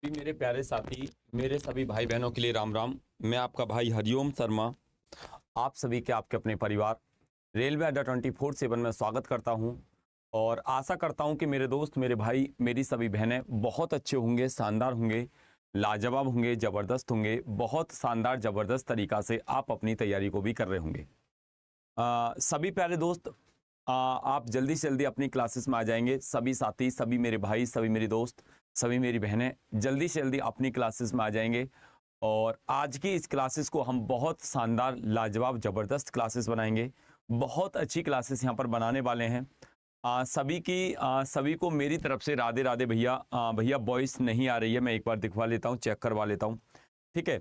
जी, मेरे प्यारे साथी, मेरे सभी भाई बहनों के लिए राम राम। मैं आपका भाई हरिओम शर्मा आप सभी के आपके अपने परिवार रेलवे अड्डा 24/7 में स्वागत करता हूं और आशा करता हूं कि मेरे दोस्त, मेरे भाई, मेरी सभी बहनें बहुत अच्छे होंगे, शानदार होंगे, लाजवाब होंगे, ज़बरदस्त होंगे। बहुत शानदार ज़बरदस्त तरीक़ा से आप अपनी तैयारी को भी कर रहे होंगे। सभी प्यारे दोस्त, आप जल्दी से जल्दी अपनी क्लासेस में आ जाएंगे। सभी साथी, सभी मेरे भाई, सभी मेरे दोस्त, सभी मेरी बहनें जल्दी से जल्दी अपनी क्लासेस में आ जाएंगे। और आज की इस क्लासेस को हम बहुत शानदार, लाजवाब, ज़बरदस्त क्लासेस बनाएंगे। बहुत अच्छी क्लासेस यहाँ पर बनाने वाले हैं। सभी को मेरी तरफ से राधे राधे। भैया भैया वॉइस नहीं आ रही है, मैं एक बार दिखवा लेता हूँ, चेक करवा लेता हूँ। ठीक है,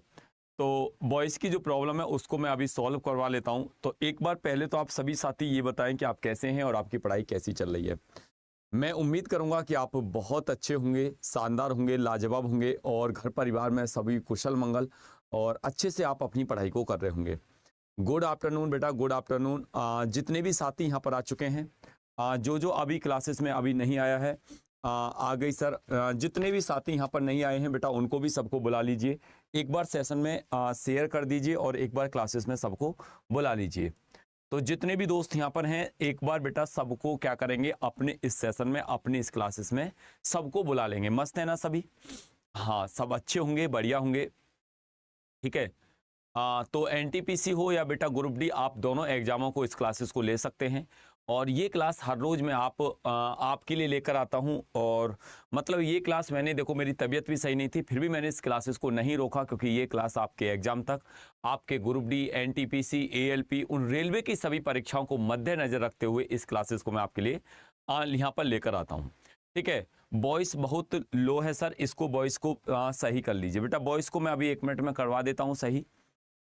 तो वॉइस की जो प्रॉब्लम है उसको मैं अभी सॉल्व करवा लेता हूं। तो एक बार पहले तो आप सभी साथी ये बताएं कि आप कैसे हैं और आपकी पढ़ाई कैसी चल रही है। मैं उम्मीद करूंगा कि आप बहुत अच्छे होंगे, शानदार होंगे, लाजवाब होंगे और घर परिवार में सभी कुशल मंगल और अच्छे से आप अपनी पढ़ाई को कर रहे होंगे। गुड आफ्टरनून बेटा, गुड आफ्टरनून। जितने भी साथी यहाँ पर आ चुके हैं, जो अभी क्लासेस में अभी नहीं आया है, आ गई सर। जितने भी साथी यहाँ पर नहीं आए हैं बेटा, उनको भी सबको बुला लीजिए। एक बार सेशन में शेयर कर दीजिए और एक बार क्लासेस में सबको बुला लीजिए। तो जितने भी दोस्त यहाँ पर हैं, एक बार बेटा सबको क्या करेंगे, अपने इस सेशन में, अपने इस क्लासेस में सबको बुला लेंगे। मस्त है ना सभी? हाँ, सब अच्छे होंगे, बढ़िया होंगे। ठीक है, तो एनटीपीसी हो या बेटा ग्रुप डी, आप दोनों एग्जामों को इस क्लासेस को ले सकते हैं। और ये क्लास हर रोज़ मैं आपके लिए लेकर आता हूं। और मतलब ये क्लास मैंने, देखो मेरी तबीयत भी सही नहीं थी, फिर भी मैंने इस क्लासेस को नहीं रोका, क्योंकि ये क्लास आपके एग्जाम तक, आपके ग्रुप डी, एनटीपीसी, एएलपी, उन रेलवे की सभी परीक्षाओं को मद्देनजर रखते हुए इस क्लासेस को मैं आपके लिए यहाँ पर लेकर आता हूँ। ठीक है, वॉइस बहुत लो है सर, इसको वॉइस को सही कर लीजिए बेटा। वॉइस को मैं अभी 1 मिनट में करवा देता हूँ सही।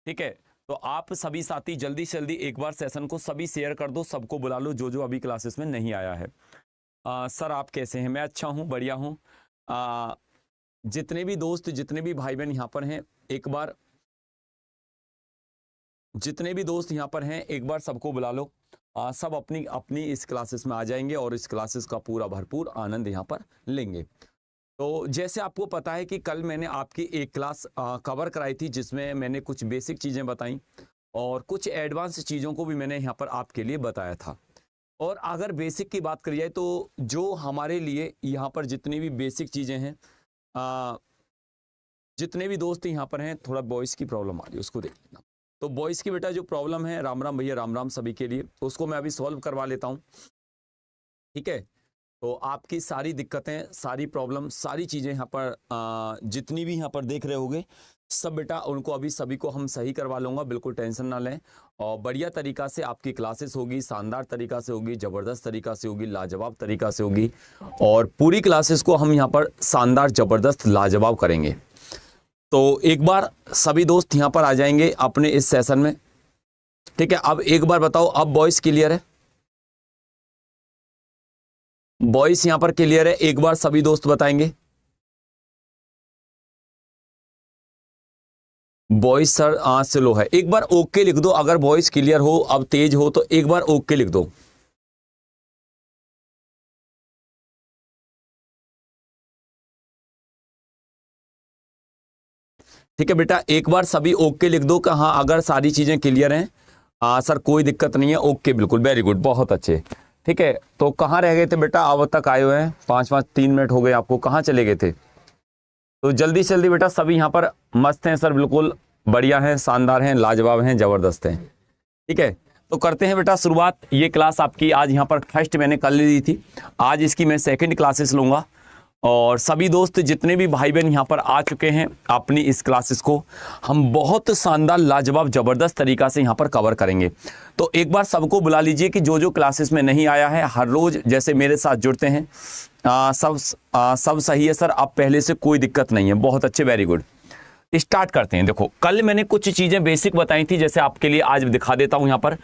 ठीक है, तो आप सभी साथी जल्दी से जल्दी एक बार सेशन को सभी शेयर कर दो, सबको बुला लो जो अभी क्लासेस में नहीं आया है। सर आप कैसे हैं? मैं अच्छा हूं, बढ़िया हूं। जितने भी दोस्त, जितने भी भाई बहन यहाँ पर हैं, एक बार जितने भी दोस्त यहाँ पर हैं एक बार सबको बुला लो। सब अपनी अपनी इस क्लासेस में आ जाएंगे और इस क्लासेस का पूरा भरपूर आनंद यहाँ पर लेंगे। तो जैसे आपको पता है कि कल मैंने आपकी एक क्लास कवर कराई थी, जिसमें मैंने कुछ बेसिक चीज़ें बताई और कुछ एडवांस चीज़ों को भी मैंने यहाँ पर आपके लिए बताया था। और अगर बेसिक की बात करी जाए तो जो हमारे लिए यहाँ पर जितनी भी बेसिक चीज़ें हैं, जितने भी दोस्त यहाँ पर हैं, थोड़ा वॉइस की प्रॉब्लम आ रही है, उसको देख लेना। तो वॉइस की बेटा जो प्रॉब्लम है, राम राम भैया, राम राम सभी के लिए, उसको मैं अभी सॉल्व करवा लेता हूँ। ठीक है, तो आपकी सारी दिक्कतें, सारी प्रॉब्लम, सारी चीज़ें यहाँ पर जितनी भी यहाँ पर देख रहे होगे, सब बेटा उनको अभी सभी को हम सही करवा लूँगा, बिल्कुल टेंशन ना लें। और बढ़िया तरीका से आपकी क्लासेस होगी, शानदार तरीका से होगी, ज़बरदस्त तरीका से होगी, लाजवाब तरीका से होगी। और पूरी क्लासेस को हम यहाँ पर शानदार, ज़बरदस्त, लाजवाब करेंगे। तो एक बार सभी दोस्त यहाँ पर आ जाएंगे अपने इस सेशन में। ठीक है, अब एक बार बताओ, अब वॉइस क्लियर है? वॉइस यहां पर क्लियर है? एक बार सभी दोस्त बताएंगे। वॉइस सर आज से लो है, एक बार ओके लिख दो। अगर वॉइस क्लियर हो, अब तेज हो, तो एक बार ओके लिख दो। ठीक है बेटा, एक बार सभी ओके लिख दो कि हाँ, अगर सारी चीजें क्लियर हैं, सर कोई दिक्कत नहीं है, ओके, बिल्कुल, वेरी गुड, बहुत अच्छे। ठीक है, तो कहाँ रह गए थे बेटा? अब तक आए हुए हैं, 3 मिनट हो गए आपको, कहाँ चले गए थे? तो जल्दी से जल्दी बेटा, सभी यहाँ पर मस्त हैं सर, बिल्कुल बढ़िया हैं, शानदार हैं, लाजवाब हैं, जबरदस्त हैं। ठीक है, तो करते हैं बेटा शुरुआत। ये क्लास आपकी आज यहाँ पर फर्स्ट मैंने कल ली थी, आज इसकी मैं सेकंड क्लासेस लूँगा। और सभी दोस्त, जितने भी भाई बहन यहाँ पर आ चुके हैं, अपनी इस क्लासेस को हम बहुत शानदार, लाजवाब, ज़बरदस्त तरीका से यहाँ पर कवर करेंगे। तो एक बार सबको बुला लीजिए कि जो क्लासेस में नहीं आया है, हर रोज़ जैसे मेरे साथ जुड़ते हैं, सब सही है सर, अब पहले से कोई दिक्कत नहीं है, बहुत अच्छे, वेरी गुड। स्टार्ट करते हैं। देखो कल मैंने कुछ चीजें बेसिक बताई थी, जैसे आपके लिए आज दिखा देता हूं। यहाँ पर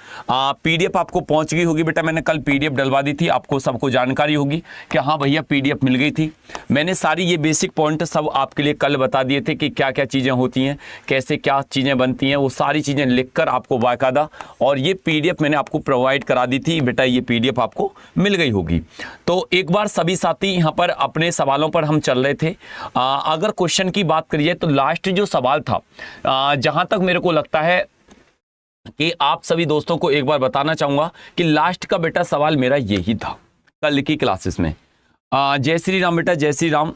पीडीएफ आपको पहुंच गई होगी बेटा, मैंने कल पीडीएफ डलवा दी थी, आपको सबको जानकारी होगी कि हाँ भैया पीडीएफ मिल गई थी। मैंने सारी ये बेसिक पॉइंट सब आपके लिए कल बता दिए थे कि क्या क्या चीजें होती हैं, कैसे क्या चीजें बनती हैं, वो सारी चीजें लिखकर आपको बाकायदा, और ये पीडीएफ मैंने आपको प्रोवाइड करा दी थी बेटा, ये पीडीएफ आपको मिल गई होगी। तो एक बार सभी साथी यहाँ पर अपने सवालों पर हम चल रहे थे। अगर क्वेश्चन की बात करिए तो लास्ट जो सवाल था, जहां तक मेरे को लगता है कि आप सभी दोस्तों को एक बार बताना चाहूंगा कि लास्ट का बेटा सवाल मेरा यही था कल की क्लासेस में। जय श्री राम बेटा, जय श्री राम।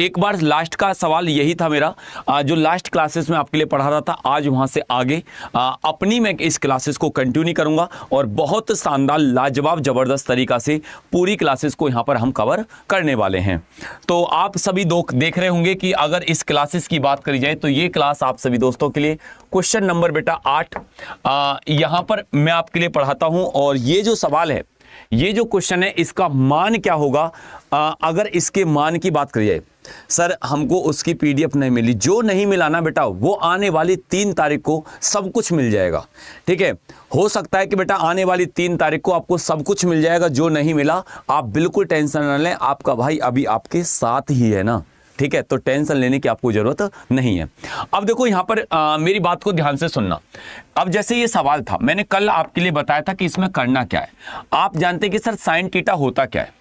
एक बार लास्ट का सवाल यही था मेरा, जो लास्ट क्लासेस में आपके लिए पढ़ा रहा था। आज वहां से आगे अपनी मैं इस क्लासेस को कंटिन्यू करूंगा और बहुत शानदार लाजवाब जबरदस्त तरीका से पूरी क्लासेस को यहां पर हम कवर करने वाले हैं। तो आप सभी देख रहे होंगे कि अगर इस क्लासेस की बात करी जाए तो ये क्लास आप सभी दोस्तों के लिए क्वेश्चन नंबर बेटा 8 यहां पर मैं आपके लिए पढ़ाता हूं। और ये जो सवाल है, ये जो क्वेश्चन है, इसका मान क्या होगा? अगर इसके मान की बात करी जाए, सर हमको उसकी पीडीएफ नहीं मिली, जो नहीं मिला ना बेटा वो आने वाली 3 तारीख को सब कुछ मिल जाएगा। ठीक है, हो सकता है कि बेटा आने वाली 3 तारीख को आपको सब कुछ मिल जाएगा, जो नहीं मिला आप बिल्कुल टेंशन न लें, आपका भाई अभी आपके साथ ही है ना। ठीक है, तो टेंशन लेने की आपको जरूरत नहीं है। अब देखो यहां पर मेरी बात को ध्यान से सुनना। अब जैसे ये सवाल था, मैंने कल आपके लिए बताया था कि इसमें करना क्या है। आप जानते हैं कि सर साइन थीटा होता क्या है।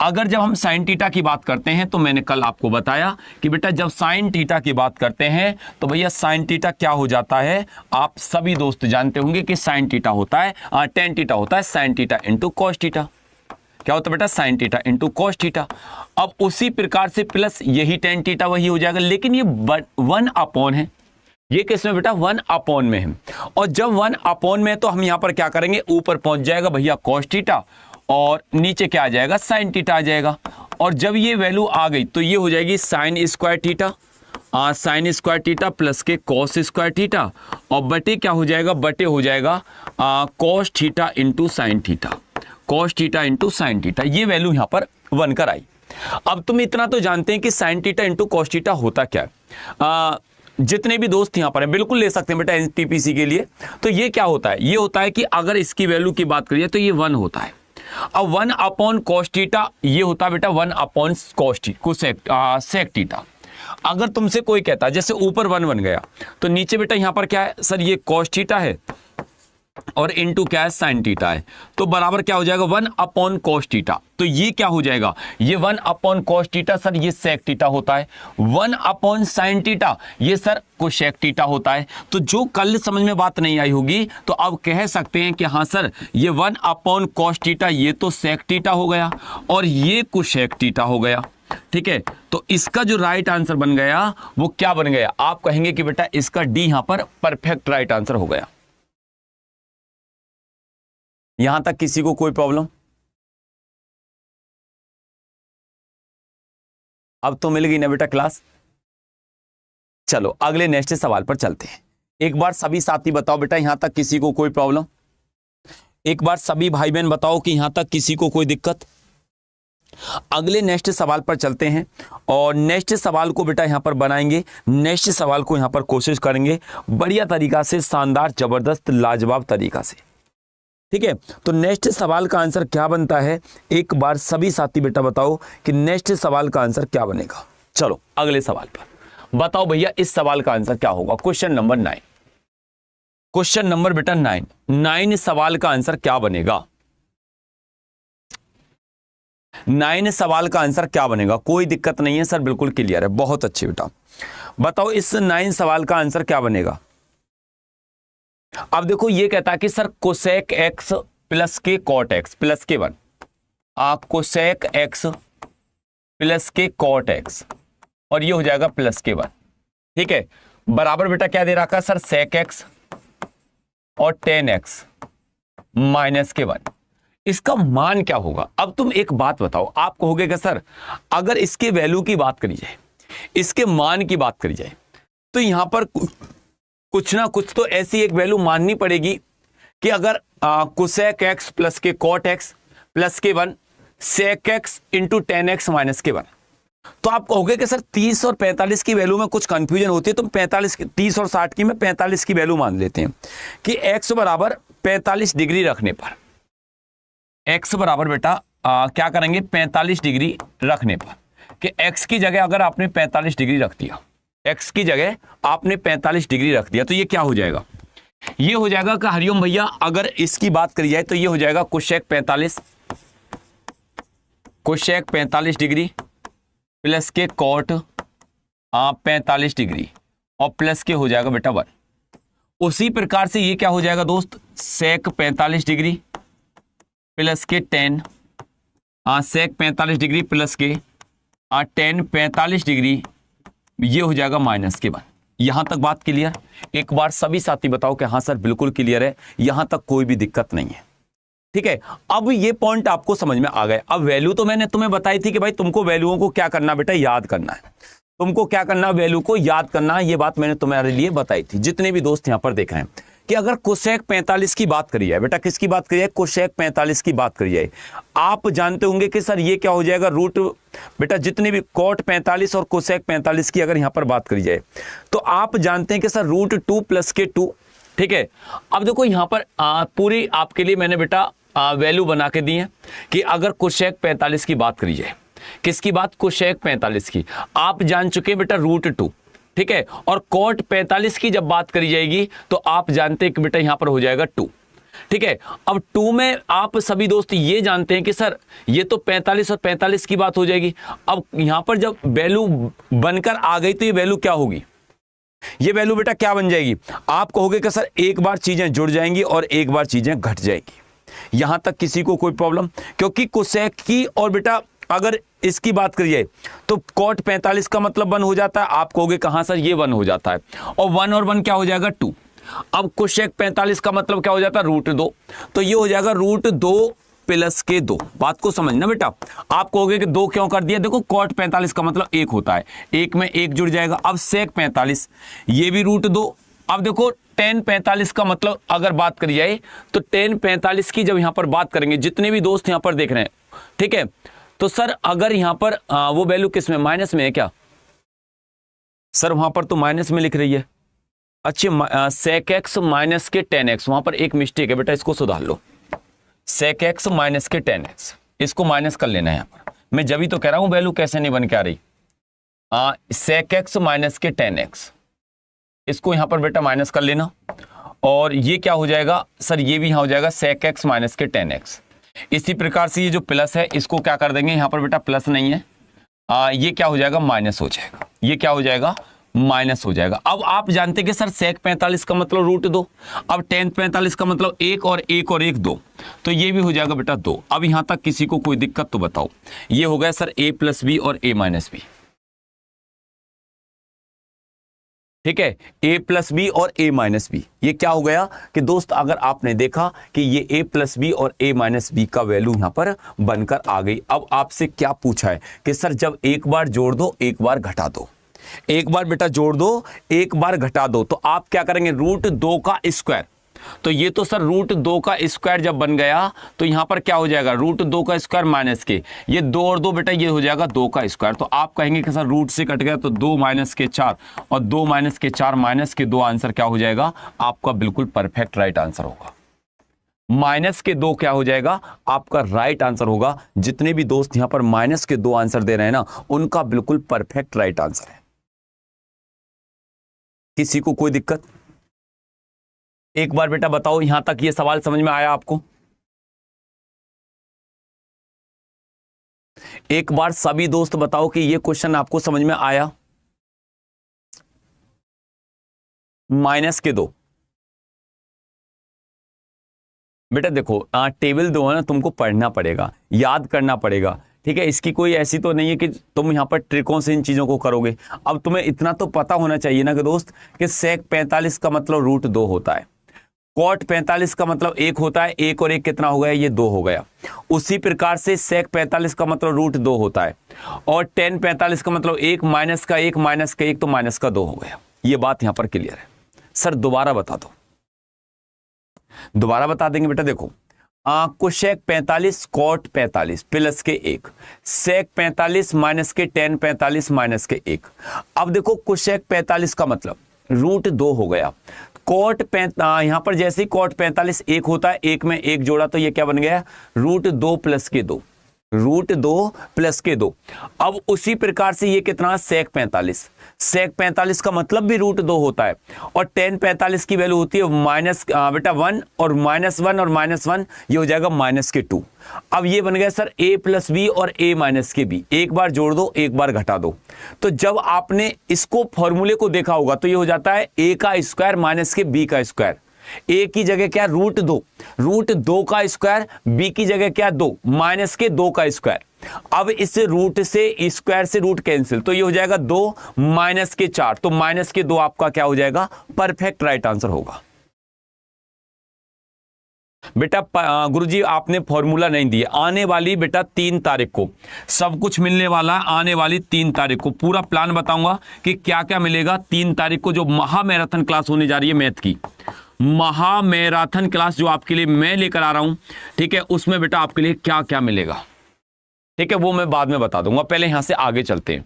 अगर जब हम साइन थीटा की बात करते हैं तो मैंने कल आपको बताया कि बेटा जब साइन थीटा की बात करते हैं तो भैया साइन थीटा क्या हो जाता है, आप सभी दोस्त जानते होंगे कि साइन थीटा होता है टेन थीटा होता है sine theta into cos theta. क्या होता है बेटा? Sine theta into cos theta. अब उसी प्रकार से प्लस यही टेन थीटा वही हो जाएगा, लेकिन ये 1 अपॉन है। ये किस में बेटा? 1 अपॉन में है। और जब 1 अपॉन में है तो हम यहां पर क्या करेंगे, ऊपर पहुंच जाएगा भैया कॉस थीटा और नीचे क्या आ जाएगा, साइन थीटा आ जाएगा। और जब ये वैल्यू आ गई तो ये हो जाएगी sine square theta, sine square theta plus के कॉस स्क्वायर थीटा, और बटे क्या हो जाएगा, बटे हो जाएगा cos theta into sine theta, cos theta into sine theta. ये वैल्यू यहां पर बनकर आई। अब तुम इतना तो जानते हैं कि sine theta into cos theta होता क्या है। जितने भी दोस्त यहां पर हैं बिल्कुल ले सकते हैं बेटा एनटीपीसी के लिए। तो ये क्या होता है, ये होता है कि अगर इसकी वैल्यू की बात करिए तो ये 1 होता है। अब 1 अपॉन कॉस थीटा ये होता है बेटा 1 अपॉन सेक थीटा। अगर तुमसे कोई कहता है, जैसे ऊपर 1 बन गया तो नीचे बेटा यहां पर क्या है, सर ये कॉस थीटा है और इनटू क्या है, साइन थीटा है, तो बराबर क्या हो जाएगा 1 अपॉन कॉस थीटा। तो ये क्या हो जाएगा, ये 1 अपॉन कॉस थीटा सर ये सेक थीटा होता है, 1 अपॉन साइन थीटा ये सर कोसेक थीटा होता है। तो जो कल समझ में बात नहीं आई होगी तो अब कह सकते हैं कि हाँ सर ये 1 अपॉन कॉस थीटा ये तो सेक थीटा हो गया और ये कोसेक थीटा हो गया। ठीक है, तो इसका जो राइट आंसर बन गया वो क्या बन गया, आप कहेंगे कि बेटा इसका डी यहां पर परफेक्ट राइट आंसर हो गया। यहां तक किसी को कोई प्रॉब्लम? अब तो मिल गई ना बेटा क्लास। चलो अगले नेक्स्ट सवाल पर चलते हैं। एक बार सभी साथी बताओ बेटा यहां तक किसी को कोई प्रॉब्लम? एक बार सभी भाई बहन बताओ कि यहां तक किसी को कोई दिक्कत? अगले नेक्स्ट सवाल पर चलते हैं और नेक्स्ट सवाल को बेटा यहां पर बनाएंगे, नेक्स्ट सवाल को यहां पर कोशिश करेंगे बढ़िया तरीका से, शानदार जबरदस्त लाजवाब तरीका से। ठीक है, तो नेक्स्ट सवाल का आंसर क्या बनता है, एक बार सभी साथी बेटा बताओ कि नेक्स्ट सवाल का आंसर क्या बनेगा। चलो अगले सवाल पर बताओ भैया इस सवाल का आंसर क्या होगा। क्वेश्चन नंबर 9, क्वेश्चन नंबर बेटा 9 सवाल का आंसर क्या बनेगा, 9 सवाल का आंसर क्या बनेगा? कोई दिक्कत नहीं है सर, बिल्कुल क्लियर है, बहुत अच्छे बेटा। बताओ इस 9 सवाल का आंसर क्या बनेगा। अब देखो ये कहता है कि सर कोसेक एक्स प्लस के कॉट एक्स प्लस के 1, कोसेक एक्स प्लस के कॉट एक्स और ये हो जाएगा प्लस के 1। ठीक है, बराबर बेटा क्या दे रखा सर, सेक एक्स और टेन एक्स माइनस के 1। इसका मान क्या होगा? अब तुम एक बात बताओ, आप कहोगे कि सर अगर इसके वैल्यू की बात करी जाए, इसके मान की बात करी जाए तो यहां पर कुछ ना कुछ तो ऐसी एक वैल्यू माननी पड़ेगी कि अगर कोसेक एक्स प्लस के कॉट एक्स प्लस के 1 sec x into tan x minus के 1, तो आप कहोगे कि सर 30 और 45 की वैल्यू में कुछ कंफ्यूजन होती है, तो 30 और 60 की में 45 की वैल्यू मान लेते हैं कि x बराबर 45 डिग्री रखने पर, x बराबर बेटा क्या करेंगे 45 डिग्री रखने पर, कि x की जगह अगर आपने 45 डिग्री रख दिया, x की जगह आपने 45 डिग्री रख दिया, तो ये क्या हो जाएगा, ये हो जाएगा कि हरिओम भैया अगर इसकी बात करी जाए तो ये हो जाएगा कोशेक 45 डिग्री प्लस के कॉट 45 डिग्री और प्लस के हो जाएगा बेटा 1। उसी प्रकार से ये क्या हो जाएगा दोस्त, सेक 45 डिग्री प्लस के 10 सेक 45 डिग्री प्लस के 10 45 डिग्री, ये हो जाएगा माइनस के 1। यहां तक बात क्लियर? एक बार सभी साथी बताओ कि हाँ सर बिल्कुल क्लियर है, यहां तक कोई भी दिक्कत नहीं है। ठीक है, अब ये पॉइंट आपको समझ में आ गए। अब वैल्यू तो मैंने तुम्हें बताई थी कि भाई तुमको वैल्यूओं को क्या करना बेटा, याद करना है। तुमको क्या करना, वैल्यू को याद करना है। ये बात मैंने तुम्हारे लिए बताई थी। जितने भी दोस्त यहां पर देख रहे हैं कि अगर कोसेक 45 की बात करी जाए, बेटा किसकी बात करी जाए, कोसेक 45 की बात करी जाए, आप जानते होंगे कि सर ये क्या हो जाएगा, रूट बेटा जितने भी कॉट 45 और कोसेक 45 की अगर यहां पर बात करी जाए तो आप जानते हैं कि सर रूट 2 प्लस के 2। ठीक है, अब देखो यहां पर पूरी आपके लिए मैंने बेटा वैल्यू बना के दी है कि अगर कोसेक 45 की बात करी जाए, किसकी बात, कोसेक 45 की, आप जान चुके हैं बेटा रूट 2। ठीक है, और कॉट 45 की जब बात करी जाएगी तो आप जानते हैं कि बेटा यहां पर हो जाएगा 2। ठीक है, अब 2 में आप सभी दोस्त ये जानते हैं कि सर ये तो 45 और 45 की बात हो जाएगी। अब यहां पर जब वैल्यू बनकर आ गई तो ये वैल्यू क्या होगी, ये वैल्यू बेटा क्या बन जाएगी, आप कहोगे कि सर एक बार चीजें जुड़ जाएंगी और एक बार चीजें घट जाएंगी। यहां तक किसी को कोई प्रॉब्लम, क्योंकि कोसेक की और बेटा अगर इसकी बात करिए तो कॉट 45 का मतलब 1 हो जाता है। आप कहोगे कहां सर, ये 1 हो जाता है, और 1 और 1 क्या हो जाएगा 2। अब कोसेक 45 का मतलब क्या हो जाता है, रूट 2, तो ये हो जाएगा रूट 2 प्लस के 2। बात को समझना बेटा, आप कहोगे कि 2 क्यों कर दिया, देखो कॉट 45 का मतलब 1 होता है, 1 में 1 जुड़ जाएगा। अब सेक 45 ये भी रूट 2। अब देखो tan 45 का मतलब अगर बात करी जाए तो tan 45 की जब यहां पर बात करेंगे, जितने भी दोस्त यहां पर देख रहे हैं, ठीक है, तो सर अगर यहां पर वो वैल्यू किस में, माइनस में है क्या सर, वहां पर तो माइनस में लिख रही है। अच्छा, सेक एक्स माइनस के tan x, वहां पर एक मिस्टेक है बेटा, इसको सुधार लो। सेक एक्स माइनस के tan x, इसको माइनस कर लेना है यहां पर। मैं जब ही तो कह रहा हूं वैल्यू कैसे नहीं बन के आ रही। सेक एक्स माइनस के tan x, इसको यहां पर बेटा माइनस कर लेना, और ये क्या हो जाएगा सर, ये भी यहां हो जाएगा सेक एक्स माइनस के tan x। इसी प्रकार से ये जो प्लस है इसको क्या कर देंगे, यहां पर बेटा प्लस नहीं है, ये क्या हो जाएगा, माइनस हो जाएगा। ये क्या हो जाएगा, माइनस हो जाएगा। अब आप जानते हैं कि सर सेक 45 का मतलब रूट 2, अब tan 45 का मतलब 1 और 1 और 1 2, तो ये भी हो जाएगा बेटा 2। अब यहां तक किसी को कोई दिक्कत तो बताओ। ये हो गया सर a प्लस बी और a माइनस बी। ठीक है, a प्लस बी और a माइनस बी। ये क्या हो गया कि दोस्त अगर आपने देखा कि ये a प्लस बी और a माइनस बी का वैल्यू यहां पर बनकर आ गई। अब आपसे क्या पूछा है कि सर जब एक बार जोड़ दो एक बार घटा दो, एक बार बेटा जोड़ दो एक बार घटा दो, तो आप क्या करेंगे, रूट 2 का स्क्वायर। तो ये तो सर रूट 2 का स्क्वायर जब बन गया तो यहां पर क्या हो जाएगा, रूट 2 का स्क्वायर माइनस के, ये 2 और 2 बेटा ये हो जाएगा 2 का स्क्वायर। तो आप कहेंगे कि सर रूट से कट गया तो 2 माइनस के 4 और 2 माइनस के 4 माइनस के 2 आंसर क्या हो जाएगा, आपका बिल्कुल परफेक्ट राइट आंसर होगा। माइनस के 2 क्या हो जाएगा, आपका राइट आंसर होगा। जितने भी दोस्त यहां पर माइनस के 2 आंसर दे रहे हैं ना, उनका बिल्कुल परफेक्ट राइट आंसर है। किसी को कोई दिक्कत? एक बार बेटा बताओ, यहां तक ये सवाल समझ में आया आपको? एक बार सभी दोस्त बताओ कि ये क्वेश्चन आपको समझ में आया। माइनस के 2 बेटा देखो, टेबल 2 है ना, तुमको पढ़ना पड़ेगा, याद करना पड़ेगा। ठीक है, इसकी कोई ऐसी तो नहीं है कि तुम यहां पर ट्रिकों से इन चीजों को करोगे। अब तुम्हें इतना तो पता होना चाहिए ना कि दोस्त कि सेक 45 का मतलब रूट 2 होता है, कॉट 45 का मतलब 1 होता है, 1 और 1 कितना हो गया, ये 2 हो गया। उसी प्रकार से सेक 45 का मतलब रूट 2 होता है, और tan 45 का मतलब 1 माइनस का 1 माइनस का 1 तो माइनस का 2 हो गया। ये बात यहां पर क्लियर है। सर दोबारा बता दो, दोबारा बता देंगे बेटा। देखो कोशेक 45 कॉट 45 प्लस के 1, सेक 45 माइनस के टेन 45 माइनस के 1। अब देखो कोशेक 45 का मतलब रूट 2 हो गया। कॉट यहां पर जैसे ही कॉट 45 1 होता है, 1 में 1 जोड़ा तो ये क्या बन गया, रूट 2 प्लस के 2, रूट 2 प्लस के 2। अब उसी प्रकार से ये कितना, सेक 45, सेक 45 का मतलब भी रूट 2 होता है, और टेन 45 की वैल्यू होती है माइनस बेटा 1, और -1 और -1 ये हो जाएगा माइनस के 2। अब ये बन गया सर a प्लस बी और a माइनस के बी, एक बार जोड़ दो एक बार घटा दो। तो जब आपने इसको फॉर्मूले को देखा होगा तो ये हो जाता है a का स्क्वायर माइनस के b का स्क्वायर। a की जगह क्या, रूट 2, रूट 2 का स्क्वायर, b की जगह क्या 2 माइनस के 2 का स्क्वायर। अब इस रूट से स्क्वायर से रूट कैंसिल, तो ये हो जाएगा 2 माइनस के 4, तो माइनस के 2 आपका क्या हो जाएगा, परफेक्ट राइट आंसर होगा। बेटा गुरुजी आपने फॉर्मूला नहीं दिया, आने वाली बेटा 3 तारीख को सब कुछ मिलने वाला, आने वाली 3 तारीख को पूरा प्लान बताऊंगा कि क्या क्या मिलेगा। 3 तारीख को जो महामैराथन क्लास होने जा रही है मैथ की, महामैराथन क्लास जो आपके लिए मैं लेकर आ रहा हूं, ठीक है, उसमें बेटा आपके लिए क्या क्या मिलेगा, ठीक है, वो मैं बाद में बता दूंगा। पहले यहां से आगे चलते हैं।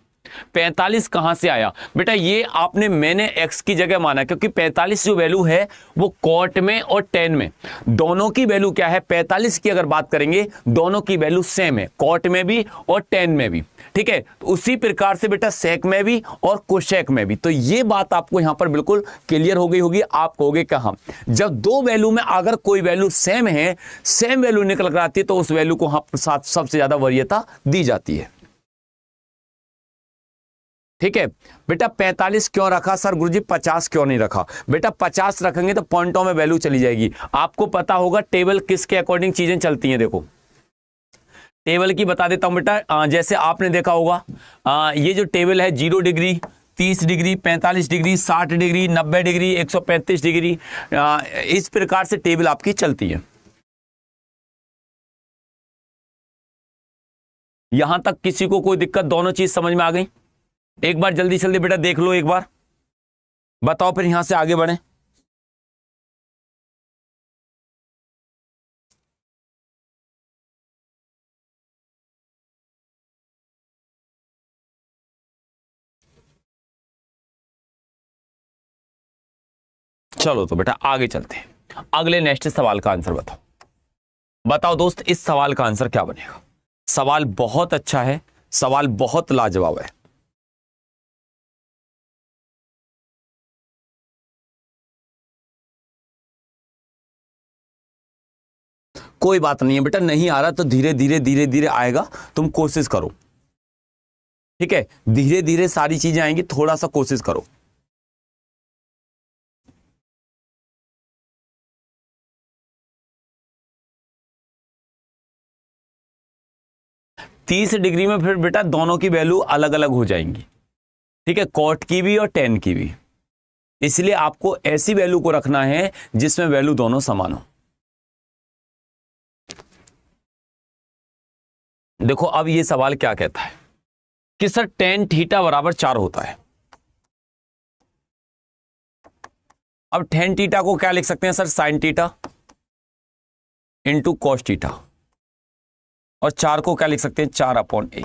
45 कहां से आया बेटा, ये आपने मैंने x की जगह माना, क्योंकि 45 जो वैल्यू है वो कॉट में और टेन में दोनों की वैल्यू क्या है, 45 की अगर बात करेंगे दोनों की वैल्यू सेम है, कॉट में भी और टेन में भी, ठीक है। तो उसी प्रकार से बेटा सेक में भी और कोशेक में भी। तो ये बात आपको यहां पर बिल्कुल क्लियर हो गई होगी। आप कहोगे कहां, जब दो वैल्यू में अगर कोई वैल्यू सेम है, सेम वैल्यू निकल कर आती है, तो उस वैल्यू को साथ सबसे ज्यादा वरीयता दी जाती है, ठीक है। बेटा 45 क्यों रखा सर गुरुजी, 50 क्यों नहीं रखा? बेटा 50 रखेंगे तो पॉइंटों में वैल्यू चली जाएगी। आपको पता होगा टेबल किसके अकॉर्डिंग चीजें चलती हैं, देखो टेबल की बता देता हूं बेटा। जैसे आपने देखा होगा ये जो टेबल है 0 degree, 30 degree, 45 degree, 60 degree, 90 degree, 135 degree, इस प्रकार से टेबल आपकी चलती है। यहां तक किसी को कोई दिक्कत, दोनों चीज समझ में आ गई? एक बार जल्दी जल्दी बेटा देख लो, एक बार बताओ, फिर यहां से आगे बढ़े। चलो तो बेटा आगे चलते हैं, अगले नेक्स्ट सवाल का आंसर बताओ। बताओ दोस्त, इस सवाल का आंसर क्या बनेगा? सवाल बहुत अच्छा है, सवाल बहुत लाजवाब है। कोई बात नहीं है बेटा, नहीं आ रहा तो धीरे धीरे धीरे धीरे आएगा, तुम कोशिश करो, ठीक है, धीरे धीरे सारी चीजें आएंगी, थोड़ा सा कोशिश करो। तीस डिग्री में फिर बेटा दोनों की वैल्यू अलग अलग हो जाएंगी, ठीक है, कॉट की भी और टेन की भी। इसलिए आपको ऐसी वैल्यू को रखना है जिसमें वैल्यू दोनों समान हो। देखो अब ये सवाल क्या कहता है कि सर टेन थीटा बराबर 4 होता है। अब टेन थीटा को क्या लिख सकते हैं sir, sine theta into cos theta, और 4 को क्या लिख सकते हैं, 4/a।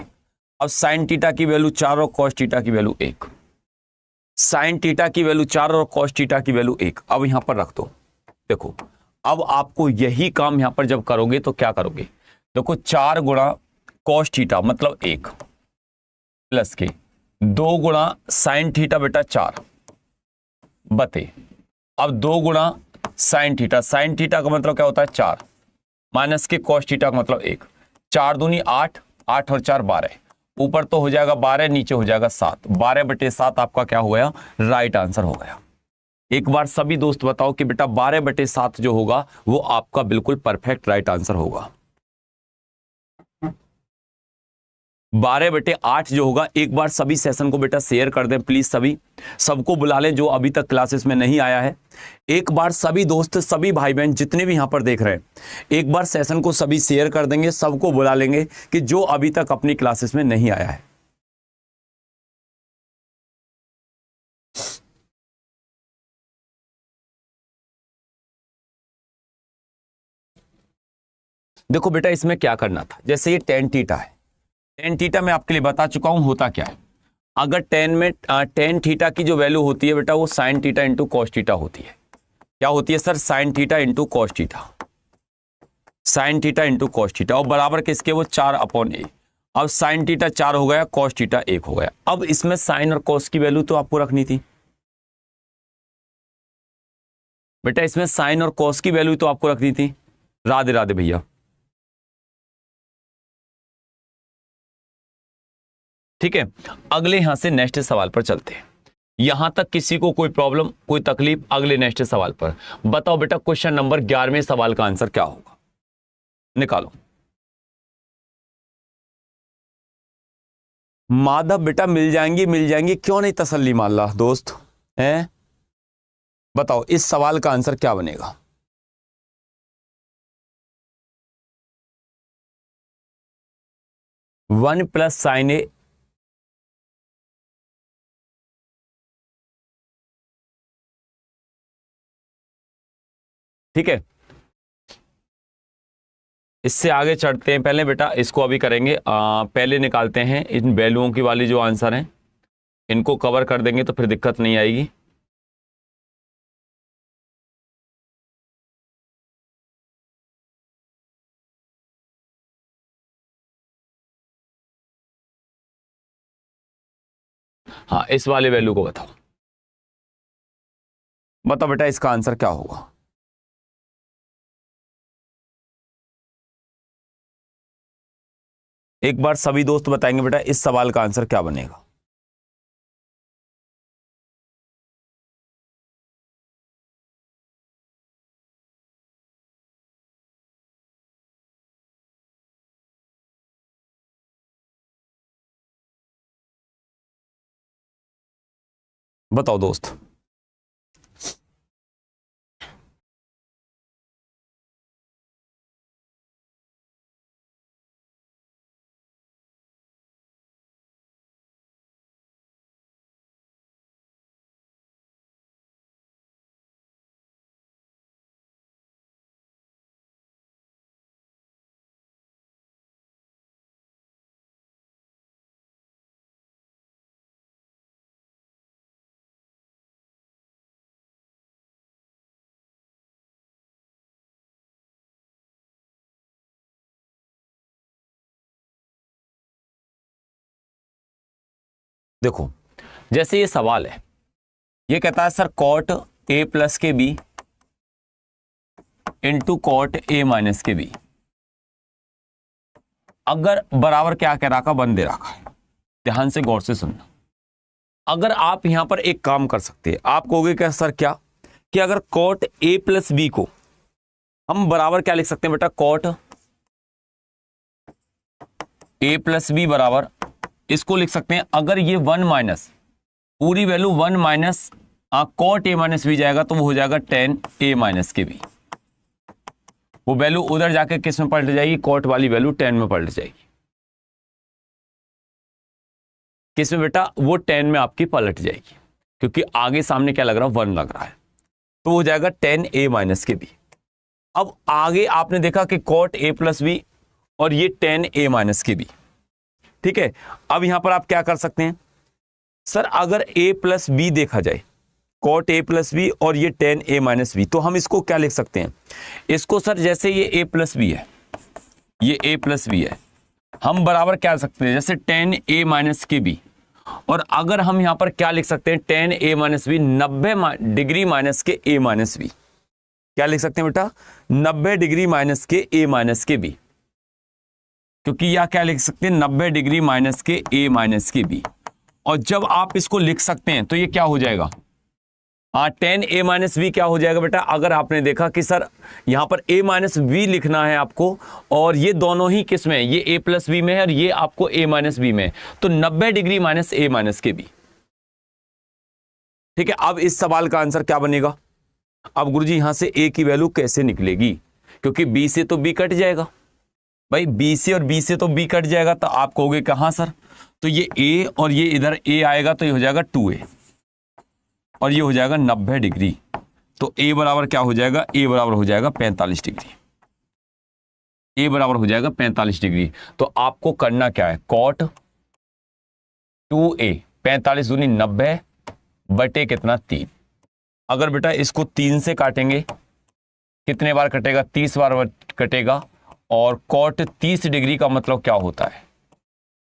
अब साइन थीटा की वैल्यू 4 और कॉस थीटा की वैल्यू 1, साइन थीटा की वैल्यू 4 और कॉस थीटा की वैल्यू 1। अब यहां पर रख दो। देखो अब आपको यही काम यहां पर जब करोगे तो क्या करोगे, देखो 4 गुणा कॉस थीटा मतलब 1 प्लस के 2 गुणा साइन थीटा बेटा 4 बते, अब 2 गुणा साइन थीटा का मतलब क्या होता है 4 माइनस के कॉस थीटा का मतलब 1, 4 दूनी 8, 8 और 4 12, ऊपर तो हो जाएगा 12, नीचे हो जाएगा 7, 12/7 आपका क्या हो गया, राइट आंसर हो गया। एक बार सभी दोस्त बताओ कि बेटा 12/7 जो होगा वो आपका बिल्कुल परफेक्ट राइट आंसर होगा। 12/8 जो होगा, एक बार सभी सेशन को बेटा शेयर कर दें प्लीज, सभी सबको बुला लें जो अभी तक क्लासेस में नहीं आया है। एक बार सभी दोस्त, सभी भाई बहन जितने भी यहां पर देख रहे हैं, एक बार सेशन को सभी शेयर कर देंगे, सबको बुला लेंगे कि जो अभी तक अपनी क्लासेस में नहीं आया है। देखो बेटा इसमें क्या करना था, जैसे ये टेन थीटा है, टेन थीटा मैं आपके लिए बता चुका हूं होता क्या है। अगर टेन थीटा की जो वैल्यू होती है बेटा वो sine theta into cos theta होती है। क्या होती है sir? Sine theta into cos theta, sine theta into cos theta, और बराबर किसके? वो 4/a। अब साइन थीटा 4 हो गया, कॉस थीटा 1 हो गया। अब इसमें साइन और कॉस की वैल्यू तो आपको रखनी थी बेटा, इसमें साइन और कॉस की वैल्यू तो आपको रखनी थी। राधे राधे भैया। ठीक है, अगले यहां से नेक्स्ट सवाल पर चलते हैं। यहां तक किसी को कोई प्रॉब्लम, कोई तकलीफ? अगले नेक्स्ट सवाल पर बताओ बेटा, क्वेश्चन नंबर 11वें सवाल का आंसर क्या होगा? निकालो। माधव बेटा मिल जाएंगी, क्यों नहीं तसल्ली माल्ला दोस्त हैं? बताओ इस सवाल का आंसर क्या बनेगा? वन प्लस साइन ए, ठीक है। इससे आगे चढ़ते हैं, पहले बेटा इसको अभी करेंगे। पहले निकालते हैं इन वैल्यूओं की वाली जो आंसर हैं, इनको कवर कर देंगे तो फिर दिक्कत नहीं आएगी। हाँ, इस वाले वैल्यू को बताओ। बताओ बेटा इसका आंसर क्या होगा? एक बार सभी दोस्त बताएंगे बेटा इस सवाल का आंसर क्या बनेगा? बताओ दोस्त। देखो जैसे ये सवाल है, ये कहता है सर कॉट ए प्लस के B into cot A minus के बी, अगर बराबर क्या कह रखा? 1 दे रखा है। ध्यान से गौर से सुनना। अगर आप यहां पर एक काम कर सकते हैं, आप कहोगे क्या सर? क्या कि अगर कॉट ए प्लस बी को हम बराबर क्या लिख सकते हैं बेटा? कॉट ए प्लस बी बराबर, इसको लिख सकते हैं अगर ये 1 माइनस पूरी value 1 minus cot A minus B जाएगा तो वो हो जाएगा tan ए माइनस के बी। वो वैल्यू उधर जाके किस में पलट जाएगी? कॉट वाली वैल्यू tan में पलट जाएगी। किस में बेटा? वो tan में आपकी पलट जाएगी, क्योंकि आगे सामने क्या लग रहा है? 1 लग रहा है, तो हो जाएगा tan ए माइनस के बी। अब आगे आपने देखा कि कॉट ए प्लस बी और ये tan ए माइनस के बी, ठीक है। अब यहां पर आप क्या कर सकते हैं? सर अगर a प्लस बी देखा जाए, कॉट ए प्लस बी और ये tan ए माइनस बी, तो हम इसको क्या लिख सकते हैं? इसको सर जैसे ये a प्लस बी है, ये a प्लस बी है, हम बराबर क्या लिख सकते हैं? जैसे tan ए माइनस के बी, और अगर हम यहां पर क्या लिख सकते हैं? tan A minus B 90 degree minus के a माइनस बी। क्या लिख सकते हैं बेटा? 90 डिग्री माइनस के a माइनस के बी, क्योंकि यह क्या लिख सकते हैं? 90 डिग्री माइनस के a माइनस के बी। और जब आप इसको लिख सकते हैं तो ये क्या हो जाएगा? tan ए माइनस बी क्या हो जाएगा बेटा? अगर आपने देखा कि सर यहां पर a माइनस बी लिखना है आपको, और ये दोनों ही किस में है? ये a प्लस बी में है और ये आपको a माइनस बी में है, तो 90 डिग्री माइनस a माइनस के बी। ठीक है, अब इस सवाल का आंसर क्या बनेगा? अब गुरुजी यहां से a की वैल्यू कैसे निकलेगी? क्योंकि b से तो b कट जाएगा भाई, b से और b से तो b कट जाएगा, तो आप कहोगे कहां सर? तो ये a और ये इधर a आएगा तो ये हो जाएगा 2a, और ये हो जाएगा 90 डिग्री। तो a बराबर क्या हो जाएगा? a बराबर हो जाएगा 45 डिग्री। ए बराबर हो जाएगा 45 डिग्री। तो आपको करना क्या है, कॉट 2a 45 दूनी 90 बटे कितना 3। अगर बेटा इसको 3 से काटेंगे कितने बार कटेगा, 30 बार कटेगा। और कॉट 30 डिग्री का मतलब क्या होता है,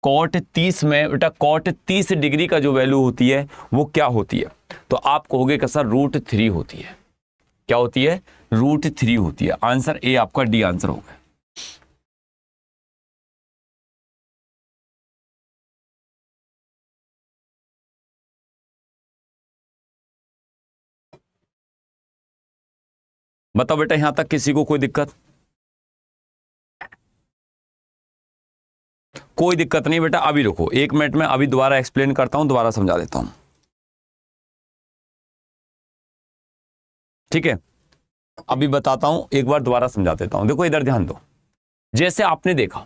कॉट 30 में बेटा कॉट 30 डिग्री का जो वैल्यू होती है वो क्या होती है, तो आप कहोगे कि सर √3 होती है। क्या होती है, √3 होती है। आंसर ए आपका डी आंसर होगा। बताओ बेटा यहां तक किसी को कोई दिक्कत, कोई दिक्कत नहीं बेटा। अभी रुको 1 मिनट में, अभी दोबारा एक्सप्लेन करता हूं, दोबारा समझा देता हूं, ठीक है। अभी बताता हूं, एक बार दोबारा समझा देता हूं। देखो इधर ध्यान दो, जैसे आपने देखा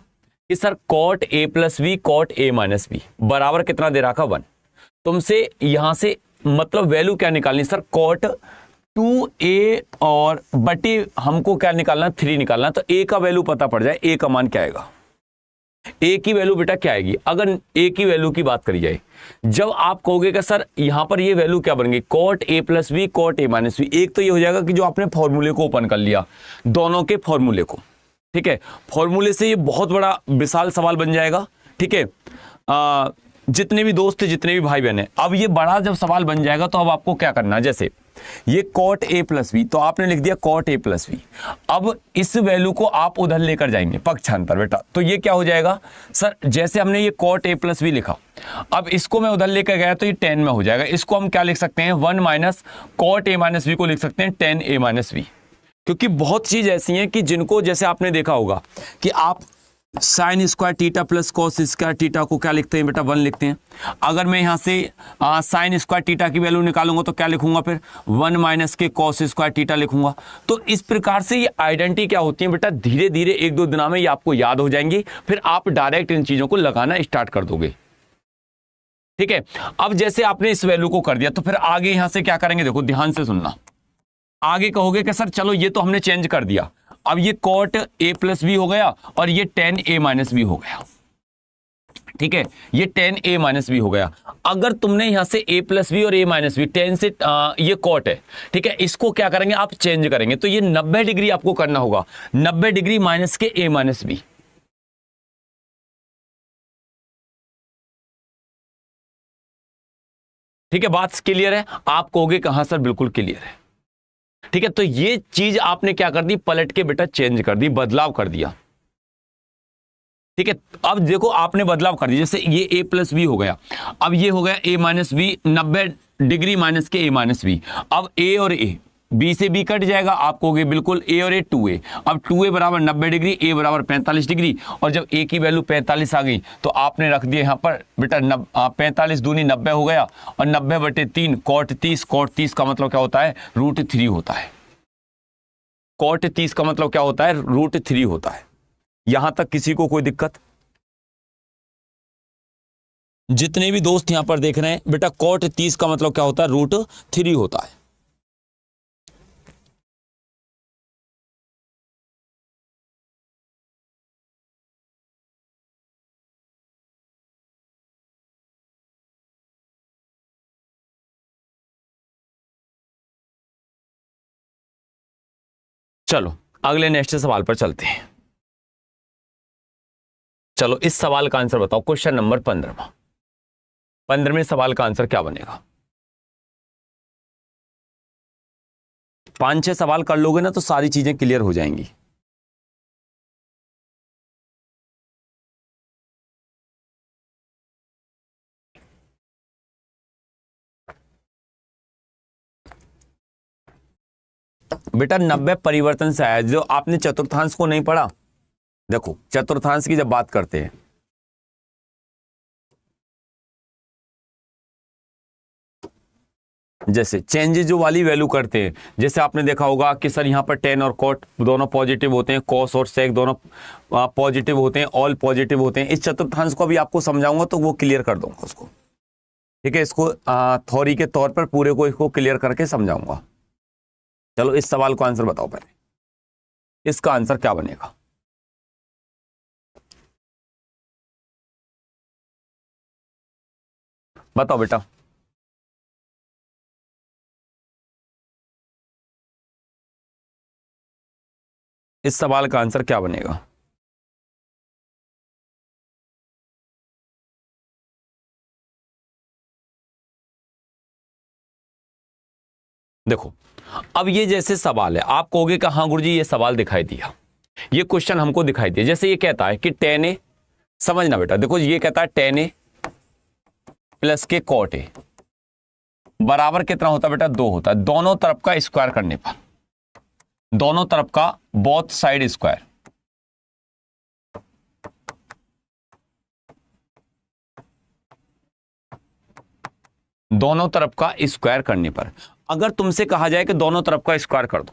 कि sir cot a plus B cot a minus B बराबर कितना दे रखा 1। तुमसे यहां से मतलब वैल्यू क्या निकालनी, सर कॉट 2a और बटे हमको क्या निकालना, 3 निकालना। तो a का वैल्यू पता पड़ जाए, a का मान क्या आएगा, a की वैल्यू बेटा क्या आएगी। अगर a की वैल्यू की बात करी जाए, जब आप कहोगे कि सर यहां पर ये वैल्यू क्या बन गई, cot a plus B cot a minus B. एक तो ये हो जाएगा कि जो आपने फॉर्मूले को ओपन कर लिया, दोनों के फॉर्मूले को, ठीक है। फॉर्मूले से ये बहुत बड़ा विशाल सवाल बन जाएगा, ठीक है। जितने भी दोस्त जितने भी भाई बहन हैं, अब ये बड़ा जब सवाल बन जाएगा तो अब आपको क्या करना है, जैसे ये कॉट a प्लस बी, तो आपने लिख दिया कॉट a प्लस बी। अब इस वैल्यू को आप उधर लेकर जाएंगे पक्षांतर बेटा, तो ये क्या हो जाएगा, सर जैसे हमने ये कॉट a प्लस बी लिखा, अब इसको मैं उधर लेकर गया तो ये 10 में हो जाएगा। इसको हम क्या लिख सकते हैं, 1 minus cot a minus B को लिख सकते हैं 10 a माइनस बी। क्योंकि बहुत चीज ऐसी हैं कि जिनको, जैसे आपने देखा होगा कि आप sine square theta plus cos square theta को क्या लिखते हैं बेटा, 1 लिखते हैं। अगर मैं यहां से साइन स्क्वायर थीटा की वैल्यू निकालूंगा तो क्या लिखूंगा, फिर 1 माइनस के कॉस स्क्वायर थीटा लिखूंगा। तो इस प्रकार से ये आइडेंटिटी क्या होती है बेटा, धीरे धीरे 1-2 दिनों में ये आपको याद हो जाएंगी, फिर आप डायरेक्ट इन चीजों को लगाना स्टार्ट कर दोगे, ठीक है। अब जैसे आपने इस वैल्यू को कर दिया तो फिर आगे यहां से क्या करेंगे, देखो ध्यान से सुनना। आगे कहोगे कि सर चलो ये तो हमने चेंज कर दिया, अब ये कॉट a प्लस बी हो गया और ये 10 a माइनस बी हो गया, ठीक है। ये 10 a माइनस बी हो गया। अगर तुमने यहां से a प्लस बी और a माइनस बी 10 से ये कॉट है, ठीक है, इसको क्या करेंगे आप चेंज करेंगे, तो ये 90 डिग्री आपको करना होगा, 90 डिग्री माइनस के a माइनस बी। ठीक है, बात क्लियर है। आप कहोगे कहां सर, बिल्कुल क्लियर है, ठीक है। तो ये चीज आपने क्या कर दी, पलट के बेटा चेंज कर दी, बदलाव कर दिया, ठीक है। अब देखो आपने बदलाव कर दिया, जैसे ये a प्लस बी हो गया, अब ये हो गया a minus B, 90 degree minus के a माइनस बी। अब a और a, b से b कट जाएगा, आप कहोगे बिल्कुल a और a 2a। अब 2a बराबर 90 डिग्री, a बराबर 45 डिग्री। और जब a की वैल्यू 45 आ गई तो आपने रख दिया यहां पर बेटा 45 दूनी 90 हो गया, और 90 बटे 3 कॉट 30। कॉट 30 का मतलब क्या होता है, √3 होता है। कॉट 30 का मतलब क्या होता है, √3 होता है। यहां तक किसी को कोई दिक्कत, जितने भी दोस्त यहां पर देख रहे हैं बेटा, कॉट 30 का मतलब क्या होता है, √3 होता है। चलो अगले नेक्स्ट सवाल पर चलते हैं। चलो इस सवाल का आंसर बताओ, क्वेश्चन नंबर 15। 15वें सवाल का आंसर क्या बनेगा। 5-6 सवाल कर लोगे ना तो सारी चीजें क्लियर हो जाएंगी। बेटा 90 परिवर्तन से आया, जो आपने चतुर्थांश को नहीं पढ़ा। देखो चतुर्थांश की जब बात करते हैं, जैसे चेंजेस जो वाली वैल्यू करते हैं, जैसे आपने देखा होगा कि सर यहाँ पर 10 और कॉट दोनों पॉजिटिव होते हैं, कॉस और सेक दोनों पॉजिटिव होते हैं, ऑल पॉजिटिव होते हैं। इस चतुर्थांश को भी आपको समझाऊंगा तो वो क्लियर कर दूंगा उसको, ठीक है। इसको थ्योरी के तौर पर पूरे को इसको क्लियर करके समझाऊंगा। चलो इस सवाल को आंसर बताओ पहले, इसका आंसर क्या बनेगा। बताओ बेटा। इस सवाल का आंसर क्या बनेगा? देखो, अब ये जैसे सवाल है, आप कहोगे कि हाँ गुरुजी ये सवाल दिखाई दिया, ये क्वेश्चन हमको दिखाई दिया। जैसे ये कहता है कि tan a, समझना बेटा, देखो ये कहता है tan a प्लस के cot a बराबर कितना होता है बेटा? 2 होता है। दोनों तरफ का स्क्वायर करने पर, दोनों तरफ का बोथ साइड स्क्वायर, दोनों तरफ का स्क्वायर करने पर, अगर तुमसे कहा जाए कि दोनों तरफ का स्क्वायर कर दो,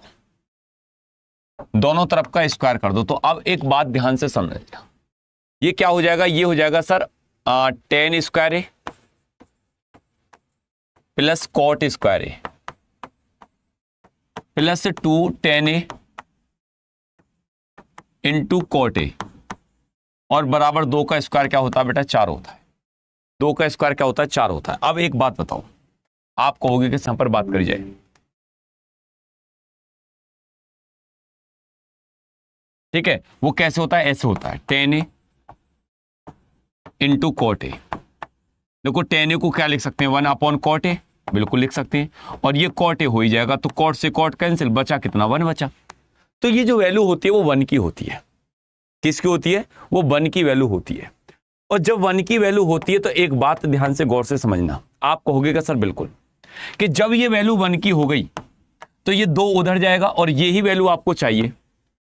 दोनों तरफ का स्क्वायर कर दो, तो अब एक बात ध्यान से समझना, ये क्या हो जाएगा? ये हो जाएगा sir tan square A plus cot square A plus 2 tan a into cot a, और बराबर 2 का स्क्वायर क्या होता है बेटा? 4 होता है। 2 का स्क्वायर क्या होता है? 4 होता है। अब एक बात बताओ, आप कहोगे कि यहां पर बात करी जाए, ठीक है, वो कैसे होता है? ऐसे होता है tan a into cot a। देखो tan a को क्या लिख सकते हैं? 1 अपॉन cot a, बिल्कुल लिख सकते हैं, और ये cot a हो ही जाएगा, तो cot से cot कैंसिल, बचा कितना? 1 बचा। तो ये जो वैल्यू होती है वो 1 की होती है। किसकी होती है? वो 1 की वैल्यू होती है। और जब 1 की वैल्यू होती है तो एक बात ध्यान से गौर से समझना, आप कहोगे कि सर बिल्कुल, कि जब ये वैल्यू 1 की हो गई तो ये 2 उधर जाएगा और ये ही वैल्यू आपको चाहिए,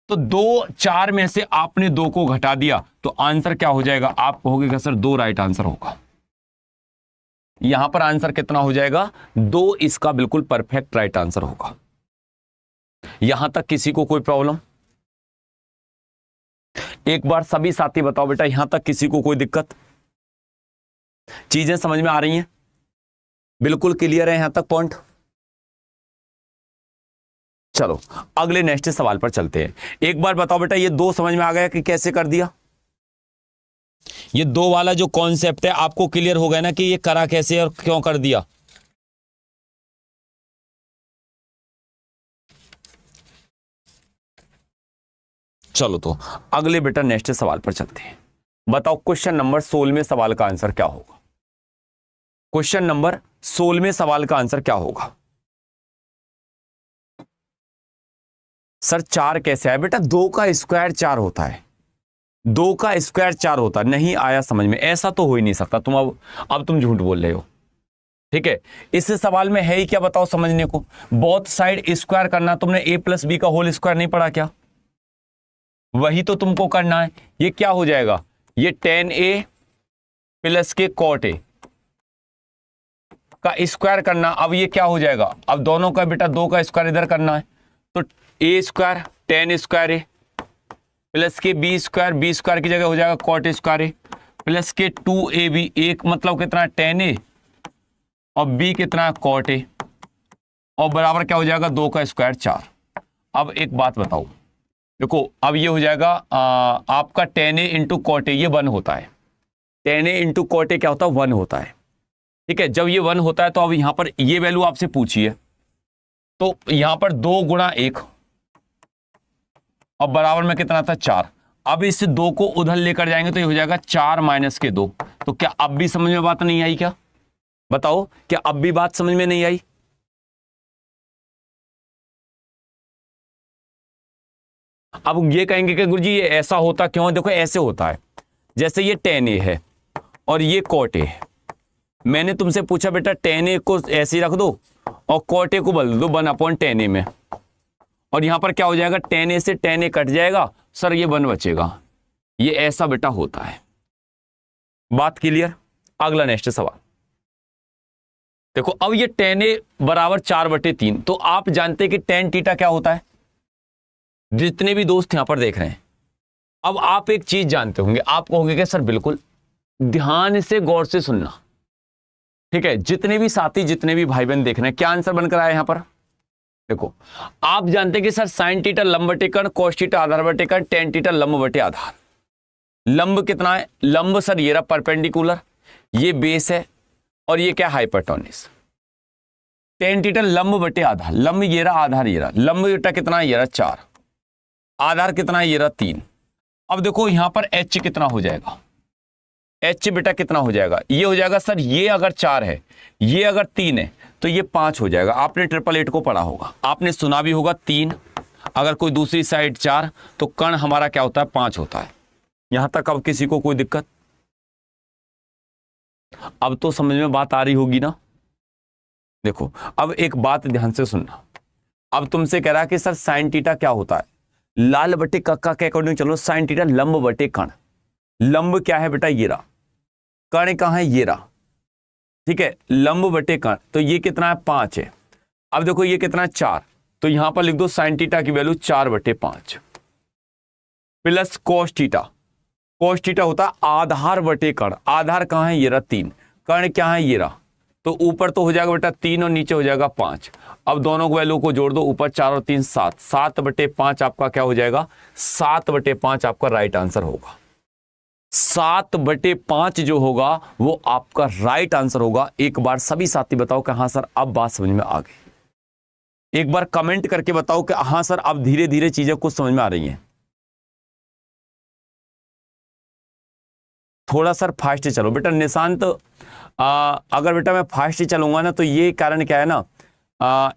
तो 2 4 में से आपने 2 को घटा दिया, तो आंसर क्या हो जाएगा? आप कहोगे कि सर 2 राइट आंसर होगा। यहां पर आंसर कितना हो जाएगा? 2 इसका बिल्कुल परफेक्ट राइट आंसर होगा। यहां तक किसी को कोई प्रॉब्लम? एक बार सभी साथी बताओ बेटा, यहां तक किसी को कोई दिक्कत? चीजें समझ में आ रही हैं? बिल्कुल क्लियर है यहां तक पॉइंट? चलो अगले नेक्स्ट सवाल पर चलते हैं। एक बार बताओ बेटा, ये 2 समझ में आ गया कि कैसे कर दिया? ये 2 वाला जो कॉन्सेप्ट है आपको क्लियर हो गया ना कि ये करा कैसे और क्यों कर दिया? चलो तो अगले बेटा नेक्स्ट सवाल पर चलते हैं। बताओ क्वेश्चन नंबर 16वें सवाल का आंसर क्या होगा? क्वेश्चन नंबर 16वें सवाल का आंसर क्या होगा? सर 4 कैसे आया बेटा? 2 का स्क्वायर 4 होता है, 2 का स्क्वायर 4 होता है। नहीं आया समझ में? ऐसा तो हो ही नहीं सकता। तुम अब तुम झूठ बोल रहे हो, ठीक है। इस सवाल में है ही क्या बताओ समझने को? बोथ साइड स्क्वायर करना। तुमने a प्लस बी का होल स्क्वायर नहीं पढ़ा क्या? वही तो तुमको करना है। ये क्या हो जाएगा? ये tan a प्लस के cot a का स्क्वायर करना। अब ये क्या हो जाएगा? अब दोनों का बेटा 2 का स्क्वायर इधर करना है, तो a square tan square a plus के बी स्क्वायर की जगह हो जाएगा cot स्क्वायर a प्लस के 2ab, एक मतलब कितना? tan a, और b कितना? cot a, और बराबर क्या हो जाएगा? 2 का स्क्वायर 4। अब एक बात बताओ, देखो अब ये हो जाएगा आपका tan a into cot a, ये 1 होता है। tan a into cot a क्या होता है? 1 होता है, ठीक है। जब ये 1 होता है तो अब यहां पर ये वैल्यू आपसे पूछी है, तो यहां पर 2 गुणा 1 और बराबर में कितना था? 4। अब इस 2 को उधर लेकर जाएंगे तो ये हो जाएगा 4 माइनस के 2। तो क्या अब भी समझ में बात नहीं आई क्या? बताओ, क्या अब भी बात समझ में नहीं आई? अब ये कहेंगे कि गुरुजी ये ऐसा होता क्यों? देखो ऐसे होता है, जैसे ये tan a है और ये cot a है। मैंने तुमसे पूछा बेटा tan a को ऐसे ही रख दो और cot a को बदल दो 1 अपॉन tan a में, और यहां पर क्या हो जाएगा? tan a से tan a कट जाएगा सर, ये 1 बचेगा। ये ऐसा बेटा होता है। बात क्लियर? अगला नेक्स्ट सवाल देखो। अब ये tan a बराबर 4/3, तो आप जानते हैं कि tan थीटा क्या होता है? जितने भी दोस्त यहां पर देख रहे हैं, अब आप एक चीज जानते होंगे, आप कहोगे कि सर बिल्कुल, ध्यान से गौर से सुनना, ठीक है। जितने भी साथी, जितने भी भाई बहन देख रहे हैं, क्या आंसर बनकर आया यहां पर? देखो आप जानते हैं कि सर साइन थीटा लंब बटे कर्ण, कोस थीटा आधार बटे कर्ण, टेन थीटा लंब बटे आधार। लंब कितना है? लंब सर ये रहा परपेंडिकुलर, ये बेस है, और ये क्या हाइपोटेन्यूज। टेन थीटा लंब बटे आधार, लंब ये रहा, आधार ये रहा, लंब बेटा कितना ये रहा 4, आधार कितना ये रहा 3। अब देखो यहां पर एच कितना हो जाएगा, एच बेटा कितना हो जाएगा, ये हो जाएगा सर, ये अगर 4 है, ये अगर 3 है तो ये 5 हो जाएगा। आपने 888 को पढ़ा होगा, आपने सुना भी होगा 3, अगर कोई दूसरी साइड 4 तो कण हमारा क्या होता है 5 होता है। यहां तक अब किसी को कोई दिक्कत? अब तो समझ में बात आ रही होगी ना। देखो अब एक बात ध्यान से सुनना, अब तुमसे कह रहा है कि सर साइन थीटा क्या होता है, लाल बटे कक्का के अकॉर्डिंग चलो, साइन थीटा लंब बटे कण, लंब क्या है बेटा ये रहा, कण कहां है ये रहा, ठीक है, लंब बटे कण, तो ये कितना है 5 है। अब देखो ये कितना है 4, तो यहां पर लिख दो साइन थीटा की value 4/5 plus cos theta, cos theta होता है आधार बटे कण, आधार कहां है ये रहा 3, कण क्या है ये रहा, तो ऊपर तो हो जाएगा बेटा 3 और नीचे हो जाएगा 5। अब दोनों को वैल्यू को जोड़ दो, ऊपर 4 और 3 7, 7/5 आपका क्या हो जाएगा, 7/5 आपका राइट आंसर होगा। 7/5 जो होगा वो आपका राइट आंसर होगा। एक बार सभी साथी बताओ कि हाँ सर अब बात समझ में आ गई। एक बार कमेंट करके बताओ कि हाँ सर अब धीरे धीरे चीजें कुछ समझ में आ रही हैं। थोड़ा सर फास्ट चलो बेटा निशांत, अगर बेटा मैं फास्ट चलूंगा ना तो ये कारण क्या है ना,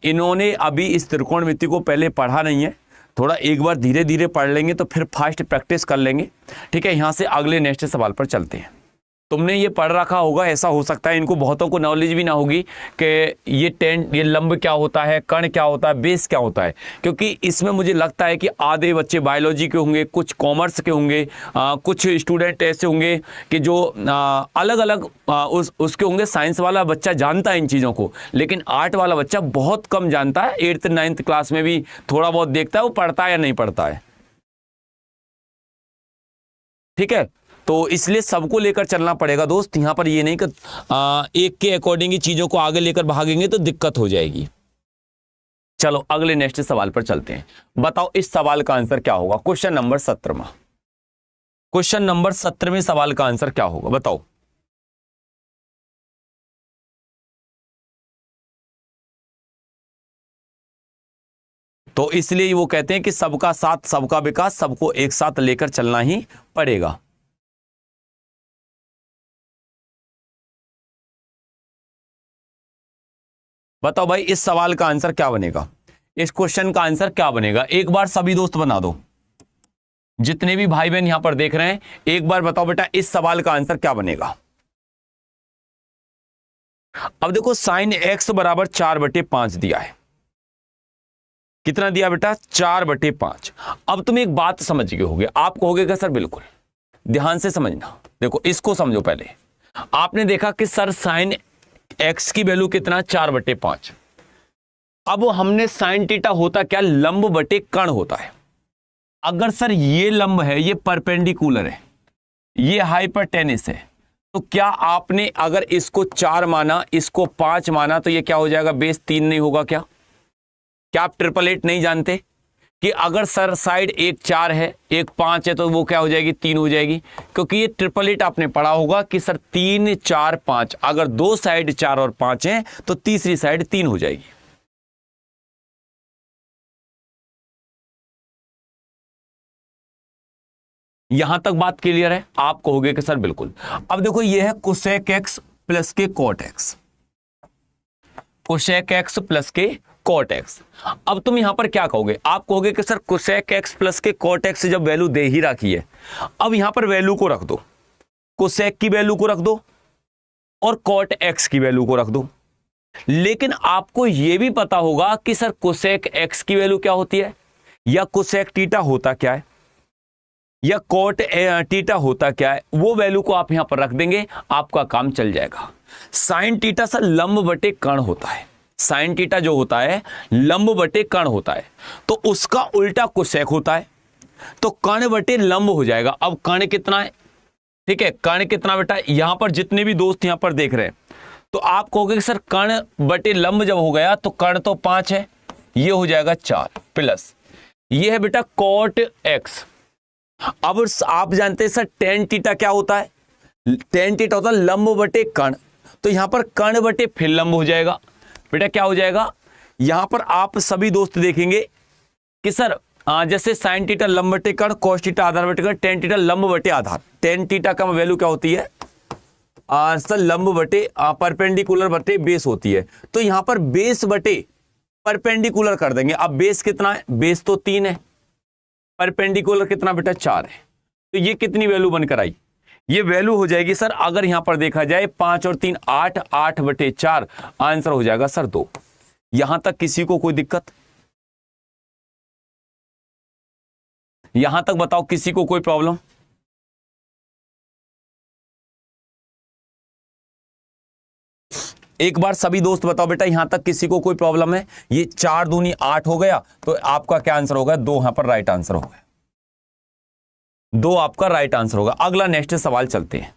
इन्होंने अभी इस त्रिकोणमिति को पहले पढ़ा नहीं है, थोड़ा एक बार धीरे धीरे पढ़ लेंगे तो फिर फास्ट प्रैक्टिस कर लेंगे। ठीक है, यहां से अगले नेक्स्ट सवाल पर चलते हैं। तुमने ये पढ़ रखा होगा, ऐसा हो सकता है इनको बहुतों को नॉलेज भी ना होगी कि ये लंब क्या होता है, कण क्या होता है, बेस क्या होता है, क्योंकि इसमें मुझे लगता है कि आधे बच्चे बायोलॉजी के होंगे, कुछ कॉमर्स के होंगे, कुछ स्टूडेंट ऐसे होंगे कि जो अलग अलग उसके होंगे। साइंस वाला बच्चा जानता है इन चीज़ों को, लेकिन आर्ट वाला बच्चा बहुत कम जानता है। 8th 9th क्लास में भी थोड़ा बहुत देखता है, वो पढ़ता है या नहीं पढ़ता है। ठीक है, तो इसलिए सबको लेकर चलना पड़ेगा दोस्त। यहां पर ये नहीं कि एक के अकॉर्डिंग ही चीजों को आगे लेकर भागेंगे तो दिक्कत हो जाएगी। चलो अगले नेक्स्ट सवाल पर चलते हैं। बताओ इस सवाल का आंसर क्या होगा, क्वेश्चन नंबर 17। क्वेश्चन नंबर 17वें सवाल का आंसर क्या होगा बताओ। तो इसलिए वो कहते हैं कि सबका साथ सबका विकास, सबको एक साथ लेकर चलना ही पड़ेगा। बताओ भाई इस सवाल का आंसर क्या बनेगा, इस क्वेश्चन का आंसर क्या बनेगा। एक बार सभी दोस्त बना दो, जितने भी भाई बहन यहां पर देख रहे हैं, एक बार बताओ बेटा इस सवाल का आंसर क्या बनेगा। अब देखो साइन x बराबर 4/5 दिया है। कितना दिया बेटा 4/5। अब तुम एक बात समझ गए होगे, आप कहोगे क्या सर, बिल्कुल ध्यान से समझना। देखो इसको समझो, पहले आपने देखा कि सर साइन x की वैल्यू कितना 4/5। अब हमने साइन थीटा होता क्या, लंब बटे कण होता है। अगर सर ये लंब है, ये परपेंडिकुलर है, ये हाइपोटेन्यूस है, तो क्या आपने अगर इसको 4 माना, इसको 5 माना, तो ये क्या हो जाएगा, बेस 3 नहीं होगा क्या? क्या आप 888 नहीं जानते कि अगर सर साइड एक 4 है एक 5 है तो वो क्या हो जाएगी, 3 हो जाएगी? क्योंकि ये 888 आपने पढ़ा होगा कि सर 3 4 5, अगर दो साइड 4 और 5 हैं तो तीसरी साइड 3 हो जाएगी। यहां तक बात क्लियर है? आप कहोगे कि सर बिल्कुल। अब देखो ये है कोसेक एक्स प्लस के cot x, cosec x plus के कॉट एक्स। अब तुम यहां पर क्या कहोगे, आप कहोगे कि सर कोसेक एक्स प्लस के कॉट एक्स जब वैल्यू दे ही रखी है, अब यहां पर वैल्यू को रख दो, कोसेक की वैल्यू को रख दो और कॉट एक्स की वैल्यू को रख दो। लेकिन आपको यह भी पता होगा कि सर कोसेक एक्स की वैल्यू क्या होती है, या कोसेक थीटा होता क्या है, या कॉट थीटा होता क्या है, वो वैल्यू को आप यहां पर रख देंगे, आपका काम चल जाएगा। साइन थीटा सर लंब बटे कण होता है, साइन थीटा जो होता है लंब बटे कण होता है, तो उसका उल्टा कोसेक होता है, तो कण बटे लंब हो जाएगा। अब कण कितना है, ठीक है, कण कितना बेटा, यहां पर जितने भी दोस्त यहां पर देख रहे हैं, तो आप कहोगे सर कण बटे लंब जब हो गया तो कण तो 5 है, ये हो जाएगा 4 प्लस ये है बेटा कॉट एक्स। अब आप जानते हैं सर टेन थीटा क्या होता है, टेन थीटा होता है लंब बटे कण, तो यहां पर कर्ण बटे फिर लंब हो जाएगा। बेटा क्या हो जाएगा, यहां पर आप सभी दोस्त देखेंगे कि सर जैसे साइन थीटा लंब बटे कर्ण, cos थीटा आधार बटे कर्ण, tan थीटा लंब बटे आधार। tan थीटा का वैल्यू क्या होती है सर, लंब बटे परपेंडिकुलर बटे बेस होती है। तो यहां पर बेस बटे परपेंडिकुलर कर देंगे। अब बेस कितना है, बेस तो 3 है, परपेंडिकुलर कितना बेटा 4 है। तो ये कितनी वैल्यू बनकर आई, ये वैल्यू हो जाएगी सर, अगर यहां पर देखा जाए 5 और 3 8, 8 बटे 4, आंसर हो जाएगा सर 2। यहां तक किसी को कोई दिक्कत, यहां तक बताओ किसी को कोई प्रॉब्लम? एक बार सभी दोस्त बताओ बेटा, यहां तक किसी को कोई प्रॉब्लम है? ये 4 दूनी 8 हो गया, तो आपका क्या आंसर होगा, 2 यहां पर राइट आंसर होगा, 2 आपका राइट आंसर होगा। अगला नेक्स्ट सवाल चलते हैं।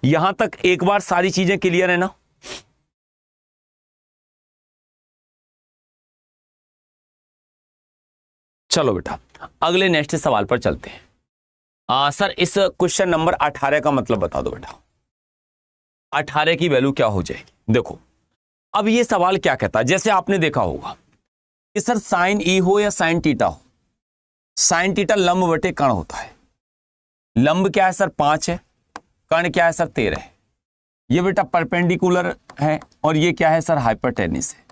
यहां तक एक बार सारी चीजें क्लियर है ना? चलो बेटा अगले नेक्स्ट सवाल पर चलते हैं। सर इस क्वेश्चन नंबर 18 का मतलब बता दो बेटा, 18 की वैल्यू क्या हो जाएगी? देखो अब ये सवाल क्या कहता है, जैसे आपने देखा होगा कि सर साइन ई हो या साइन थीटा हो, साइन थीटा लंब बटे कर्ण होता है। लंब क्या है सर 5 है, कर्ण क्या है सर 13 है। ये बेटा परपेंडिकुलर है और ये क्या है सर हाइपोटेन्यूस है।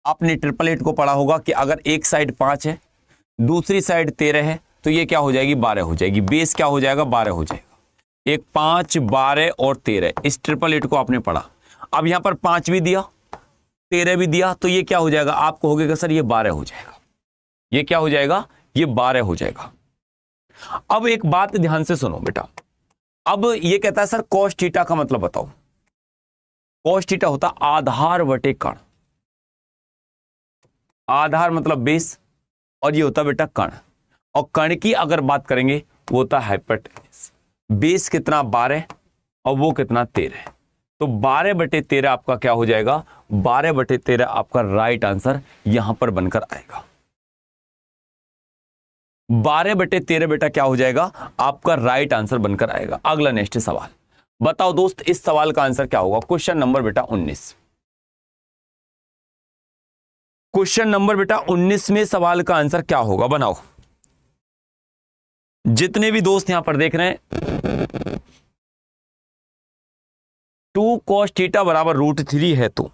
आपने 888 को पढ़ा होगा कि अगर एक साइड 5 है दूसरी साइड 13 है तो ये क्या हो जाएगी 12 हो जाएगी। बेस क्या हो जाएगा 12 हो जाएगा। एक 5 12 और 13, इस 888 को आपने पढ़ा। अब यहां पर 5 भी दिया 13 भी दिया तो ये क्या हो जाएगा, आप कहोगे कि सर ये 12 हो जाएगा। ये क्या हो जाएगा, ये 12 हो जाएगा। अब एक बात ध्यान से सुनो बेटा, अब ये कहता है सर cos थीटा का मतलब बताओ। cos थीटा होता आधार बटे कर्ण, आधार मतलब बेस, और ये होता बेटा कर्ण। और कर्ण की अगर बात करेंगे वो होता हाइपोटेन्यूस। बेस कितना 12 और वो कितना 13, तो 12 बटे 13 आपका क्या हो जाएगा, 12 बटे 13 आपका राइट आंसर यहां पर बनकर आएगा। 12 बटे 13 बेटा क्या हो जाएगा, आपका राइट आंसर बनकर आएगा। अगला नेक्स्ट सवाल बताओ दोस्त, इस सवाल का आंसर क्या होगा? क्वेश्चन नंबर बेटा 19, क्वेश्चन नंबर बेटा 19 में सवाल का आंसर क्या होगा बनाओ। जितने भी दोस्त यहां पर देख रहे हैं, 2 cos थीटा बराबर √3 है तो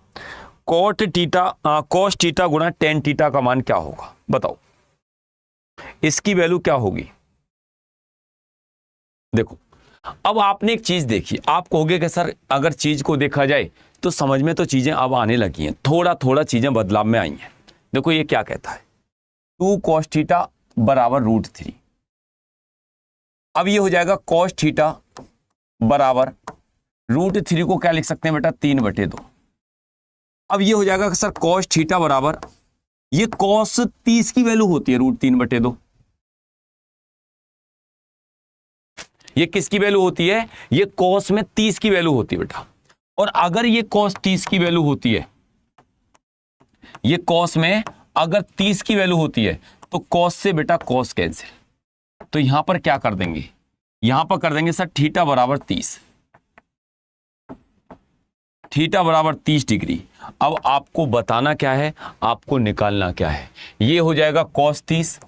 cos थीटा गुणा tan थीटा का मान क्या होगा बताओ, इसकी वैल्यू क्या होगी? देखो अब आपने एक चीज देखी, आप कहोगे कि सर अगर चीज को देखा जाए तो समझ में तो चीजें अब आने लगी हैं, थोड़ा थोड़ा चीजें बदलाव में आई हैं। देखो ये क्या कहता है, 2 cos थीटा बराबर √3। अब ये हो जाएगा cos थीटा बराबर √3 को क्या लिख सकते हैं बेटा 3/2। अब ये हो जाएगा सर cos थीटा बराबर, ये cos 30 की वैल्यू होती है √3/2। ये किसकी वैल्यू होती है, ये cos में 30 की वैल्यू होती है बेटा। और अगर ये cos 30 की वैल्यू होती है, ये cos में अगर 30 की वैल्यू होती है तो cos से बेटा cos कैंसिल, तो यहां पर क्या कर देंगे, यहां पर कर देंगे सर थीटा बराबर 30, थीटा बराबर 30 डिग्री। अब आपको बताना क्या है, आपको निकालना क्या है। ये हो जाएगा cos 30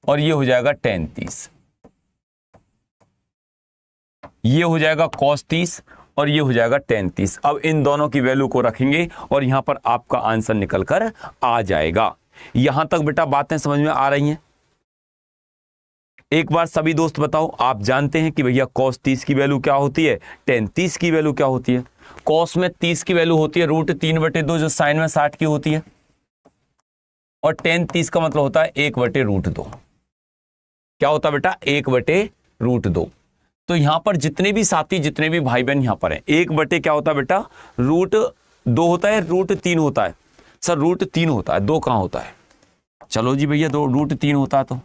और ये हो जाएगा tan 30, ये हो जाएगा cos 30 और ये हो जाएगा tan 30। अब इन दोनों की वैल्यू को रखेंगे और यहां पर आपका आंसर निकल कर आ जाएगा। यहां तक बेटा बातें समझ में आ रही हैं? एक बार सभी दोस्त बताओ, आप जानते हैं कि भैया cos 30 की वैल्यू क्या होती है, tan 30 की वैल्यू क्या होती है? cos में 30 की वैल्यू होती है √3/2 जो साइन में 60 की होती है, और tan 30 का मतलब होता है 1/√2। क्या होता है बेटा 1/√2। तो यहां पर जितने भी साथी जितने भी भाई बहन यहां पर हैं, 1/ क्या होता है बेटा √2 होता है, √3 होता है सर, √3 होता है, 2 कहां होता है? चलो जी भैया, 2 √3 होता है तो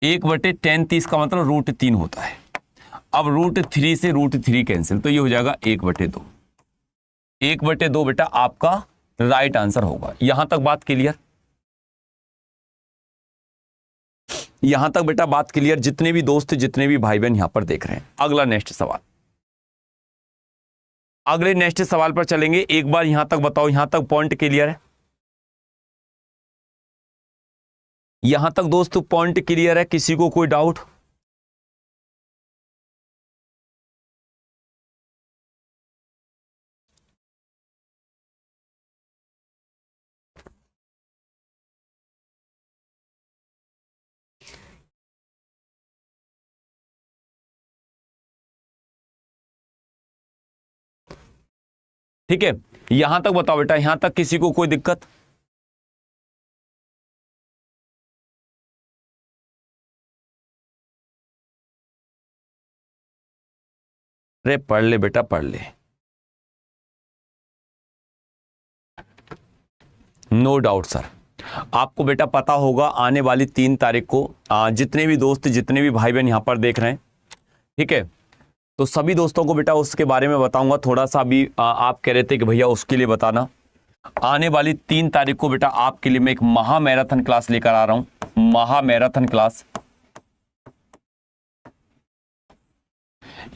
1/tan 30 का मतलब √3 होता है। अब √3 से √3 कैंसिल, तो ये हो जाएगा 1/2। 1/2 बेटा आपका राइट आंसर होगा। यहां तक बात क्लियर? यहां तक बेटा बात क्लियर, जितने भी दोस्त जितने भी भाई बहन यहां पर देख रहे हैं। अगला नेक्स्ट सवाल, अगले नेक्स्ट सवाल पर चलेंगे। एक बार यहां तक बताओ, यहां तक पॉइंट क्लियर है? यहां तक दोस्त पॉइंट क्लियर है? किसी को कोई डाउट? ठीक है, यहां तक बताओ बेटा, यहां तक किसी को कोई दिक्कत? अरे पढ़ ले बेटा, पढ़ ले, नो डाउट सर। आपको बेटा पता होगा आने वाली 3 तारीख को जितने भी दोस्त जितने भी भाई बहन यहां पर देख रहे हैं, ठीक है, तो सभी दोस्तों को बेटा उसके बारे में बताऊंगा। थोड़ा सा अभी आप कह रहे थे कि भैया उसके लिए बताना। आने वाली 3 तारीख को बेटा आपके लिए मैं एक महा मैराथन क्लास लेकर आ रहा हूं, महा मैराथन क्लास।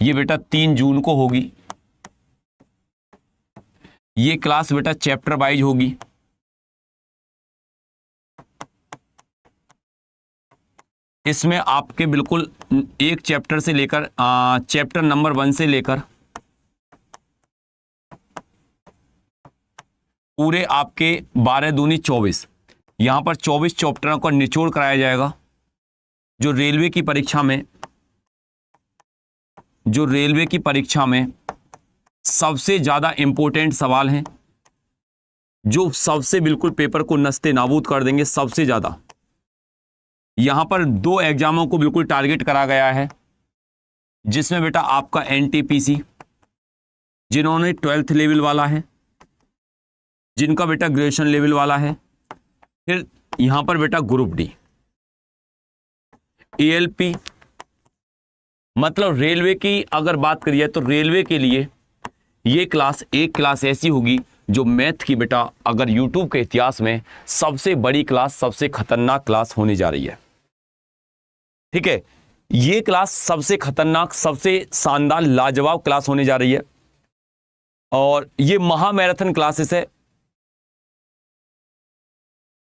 ये बेटा 3 जून को होगी। ये क्लास बेटा चैप्टर वाइज होगी। इसमें आपके बिल्कुल एक चैप्टर से लेकर चैप्टर नंबर 1 से लेकर पूरे आपके 12 दूनी 24, यहां पर 24 चैप्टरों का निचोड़ कराया जाएगा। जो रेलवे की परीक्षा में सबसे ज्यादा इंपॉर्टेंट सवाल हैं, जो सबसे बिल्कुल पेपर को नस्ते नाबूद कर देंगे। सबसे ज्यादा यहां पर 2 एग्जामों को बिल्कुल टारगेट करा गया है, जिसमें बेटा आपका एनटीपीसी जिन्होंने 12th लेवल वाला है, जिनका बेटा ग्रेजुएशन लेवल वाला है, फिर यहां पर बेटा ग्रुप डी, एएलपी, मतलब रेलवे की अगर बात करिए तो रेलवे के लिए ये क्लास एक क्लास ऐसी होगी जो मैथ की बेटा अगर यूट्यूब के इतिहास में सबसे बड़ी क्लास, सबसे खतरनाक क्लास होने जा रही है। ठीक है, ये क्लास सबसे खतरनाक, सबसे शानदार, लाजवाब क्लास होने जा रही है और ये महा मैराथन क्लासेस है।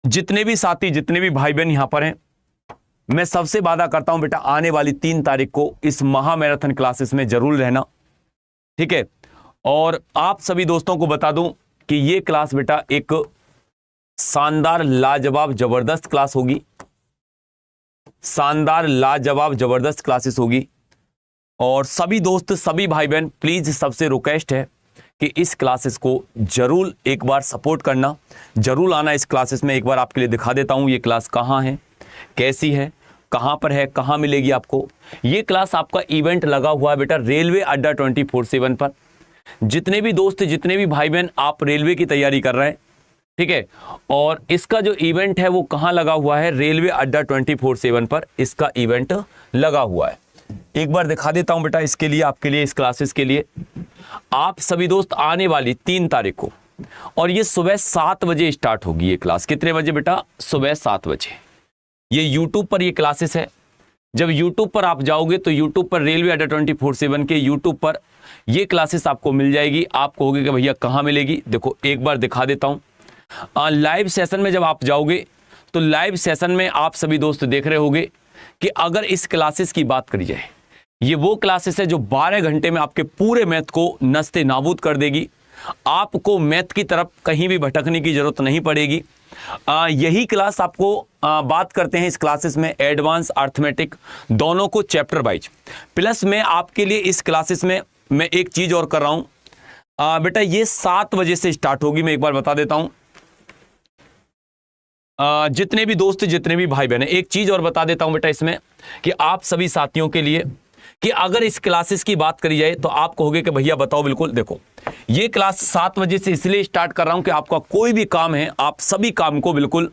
जितने भी साथी जितने भी भाई बहन यहां पर हैं, मैं सबसे वादा करता हूं बेटा आने वाली 3 तारीख को इस महा मैराथन क्लासेस में जरूर रहना। ठीक है, और आप सभी दोस्तों को बता दूं कि ये क्लास बेटा एक शानदार लाजवाब जबरदस्त क्लास होगी, शानदार लाजवाब जबरदस्त क्लासेस होगी। और सभी दोस्त सभी भाई बहन प्लीज सबसे रिक्वेस्ट है कि इस क्लासेस को जरूर एक बार सपोर्ट करना, जरूर आना इस क्लासेस में। एक बार आपके लिए दिखा देता हूं ये क्लास कहां है, कैसी है, कहां पर है, कहां मिलेगी आपको। ये क्लास आपका इवेंट लगा हुआ है बेटा रेलवे अड्डा 24/7 पर। जितने भी दोस्त जितने भी भाई बहन आप रेलवे की तैयारी कर रहे हैं, ठीक है, और इसका जो इवेंट है वो कहां लगा हुआ है, रेलवे अड्डा 24/7 पर इसका इवेंट लगा हुआ है। एक बार दिखा देता हूं बेटा इसके लिए, आपके लिए, इस क्लासेस के लिए। आप सभी दोस्त आने वाली 3 तारीख को, और ये सुबह 7 बजे स्टार्ट होगी ये क्लास। कितने बजे बेटा? सुबह 7 बजे। ये यूट्यूब पर ये क्लासेस है। जब यूट्यूब पर आप जाओगे तो यूट्यूब पर रेलवे अड्डा 24/7 के यूट्यूब पर ये क्लासेस आपको मिल जाएगी। आप कहोगे कि भैया कहाँ मिलेगी? देखो एक बार दिखा देता हूँ। लाइव सेशन में जब आप जाओगे तो लाइव सेशन में आप सभी दोस्त देख रहे होंगे कि अगर इस क्लासेस की बात करी जाए, ये वो क्लासेस है जो 12 घंटे में आपके पूरे मैथ को नस्ते नाबूद कर देगी। आपको मैथ की तरफ कहीं भी भटकने की जरूरत नहीं पड़ेगी। यही क्लास आपको बात करते हैं इस क्लासेस में एडवांस अर्थमेटिक, दोनों को चैप्टर वाइज। प्लस में आपके लिए इस क्लासेस में मैं एक चीज और कर रहा हूं बेटा, ये 7 बजे से स्टार्ट होगी। मैं एक बार बता देता हूं जितने भी दोस्त जितने भी भाई बहन, एक चीज और बता देता हूं बेटा इसमें कि आप सभी साथियों के लिए कि अगर इस क्लासेस की बात करी जाए तो आप कहोगे कि भैया बताओ। बिल्कुल देखो, ये क्लास 7 बजे से इसलिए स्टार्ट कर रहा हूं कि आपका कोई भी काम है, आप सभी काम को बिल्कुल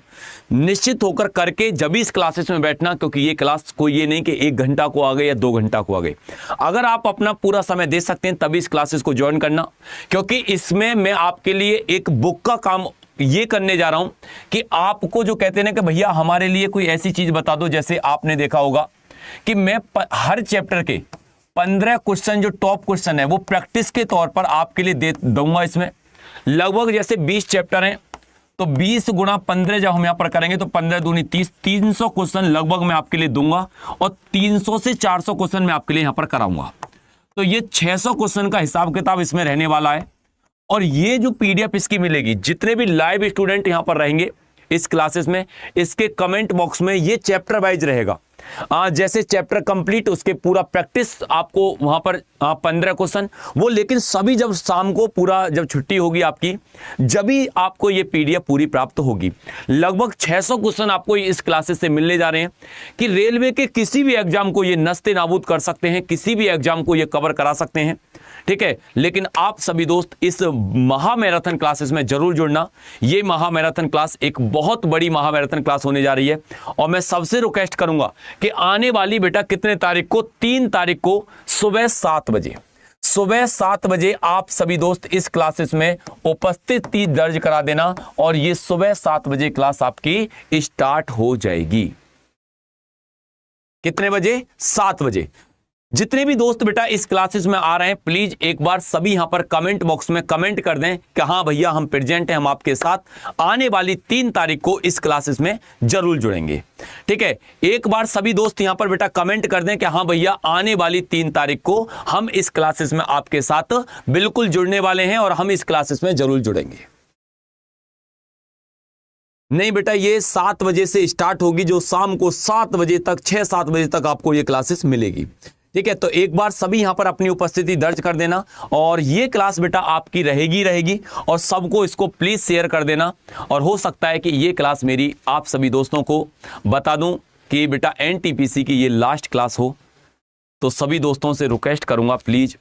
निश्चित होकर करके जब भी इस क्लासेस में बैठना, क्योंकि ये क्लास कोई ये नहीं कि 1 घंटा को आ गए या 2 घंटा को आ गए। अगर आप अपना पूरा समय दे सकते हैं तभी इस क्लासेस को ज्वाइन करना, क्योंकि इसमें मैं आपके लिए एक बुक का काम ये करने जा रहा हूं कि आपको जो कहते हैं ना कि भैया हमारे लिए कोई ऐसी चीज बता दो, जैसे आपने देखा होगा कि मैं हर चैप्टर के 15 क्वेश्चन जो टॉप क्वेश्चन है वो प्रैक्टिस के तौर पर आपके लिए दे दूंगा। इसमें लगभग जैसे 20 चैप्टर हैं, तो 20 गुणा 15 जब हम यहां पर करेंगे तो 15 दूनी 30, 300 क्वेश्चन लगभग मैं आपके लिए दूंगा और 300 से 400 क्वेश्चन मैं आपके लिए यहां पर कराऊंगा। तो ये 600 क्वेश्चन का हिसाब किताब इसमें रहने वाला है। और ये जो पीडीएफ इसकी मिलेगी, जितने भी लाइव स्टूडेंट यहां पर रहेंगे इस क्लासेस में, इसके कमेंट बॉक्स में ये चैप्टर वाइज रहेगा। जैसे चैप्टर कंप्लीट उसके पूरा प्रैक्टिस आपको वहां पर 15 क्वेश्चन वो, लेकिन सभी जब शाम को पूरा जब छुट्टी होगी आपकी, जब भी आपको ये पीडीएफ पूरी प्राप्त होगी। लगभग 600 क्वेश्चन आपको इस क्लासेस से मिलने जा रहे हैं कि रेलवे के किसी भी एग्जाम को ये नस्ते नाबूद कर सकते हैं, किसी भी एग्जाम को ये कवर करा सकते हैं, ठीक है। लेकिन आप सभी दोस्त इस महामैराथन क्लासेस में जरूर जुड़ना। ये महामैराथन क्लास एक बहुत बड़ी महामैराथन क्लास होने जा रही है और मैं सबसे रिक्वेस्ट करूंगा कि आने वाली बेटा कितने तारीख को, 3 तारीख को सुबह 7 बजे, सुबह 7 बजे आप सभी दोस्त इस क्लासेस में उपस्थिति दर्ज करा देना और ये सुबह 7 बजे क्लास आपकी स्टार्ट हो जाएगी। कितने बजे? 7 बजे। जितने भी दोस्त बेटा इस क्लासेस में आ रहे हैं, प्लीज एक बार सभी यहां पर कमेंट बॉक्स में कमेंट कर दें कि हाँ भैया हम प्रेजेंट हैं, हम आपके साथ आने वाली 3 तारीख को इस क्लासेस में जरूर जुड़ेंगे, ठीक है। एक बार सभी दोस्त यहां पर बेटा कमेंट कर दें कि हाँ भैया आने वाली 3 तारीख को हम इस क्लासेस में आपके साथ बिल्कुल जुड़ने वाले हैं और हम इस क्लासेस में जरूर जुड़ेंगे। नहीं बेटा, ये 7 बजे से स्टार्ट होगी, जो शाम को 7 बजे तक, 6-7 बजे तक आपको ये क्लासेस मिलेगी, ठीक है। तो एक बार सभी यहां पर अपनी उपस्थिति दर्ज कर देना और ये क्लास बेटा आपकी रहेगी और सबको इसको प्लीज शेयर कर देना। और हो सकता है कि ये क्लास मेरी आप सभी दोस्तों को बता दूं कि बेटा एनटीपीसी की ये लास्ट क्लास हो, तो सभी दोस्तों से रिक्वेस्ट करूंगा प्लीज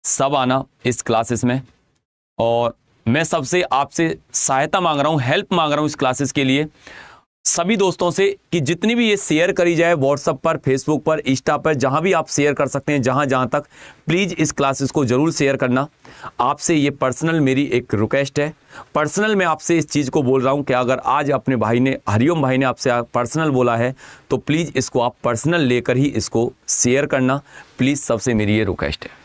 सब आना इस क्लासेस में। और मैं सबसे आपसे सहायता मांग रहा हूं, हेल्प मांग रहा हूं इस क्लासेस के लिए सभी दोस्तों से कि जितनी भी ये शेयर करी जाए व्हाट्सएप पर, फेसबुक पर, इंस्टा पर, जहां भी आप शेयर कर सकते हैं, जहां तक प्लीज इस क्लासेस को जरूर शेयर करना। आपसे ये पर्सनल मेरी एक रिक्वेस्ट है, पर्सनल मैं आपसे इस चीज़ को बोल रहा हूं कि अगर आज अपने भाई ने, हरिओम भाई ने आपसे पर्सनल बोला है तो प्लीज़ इसको आप पर्सनल लेकर ही इसको शेयर करना, प्लीज़ सबसे मेरी ये रिक्वेस्ट है।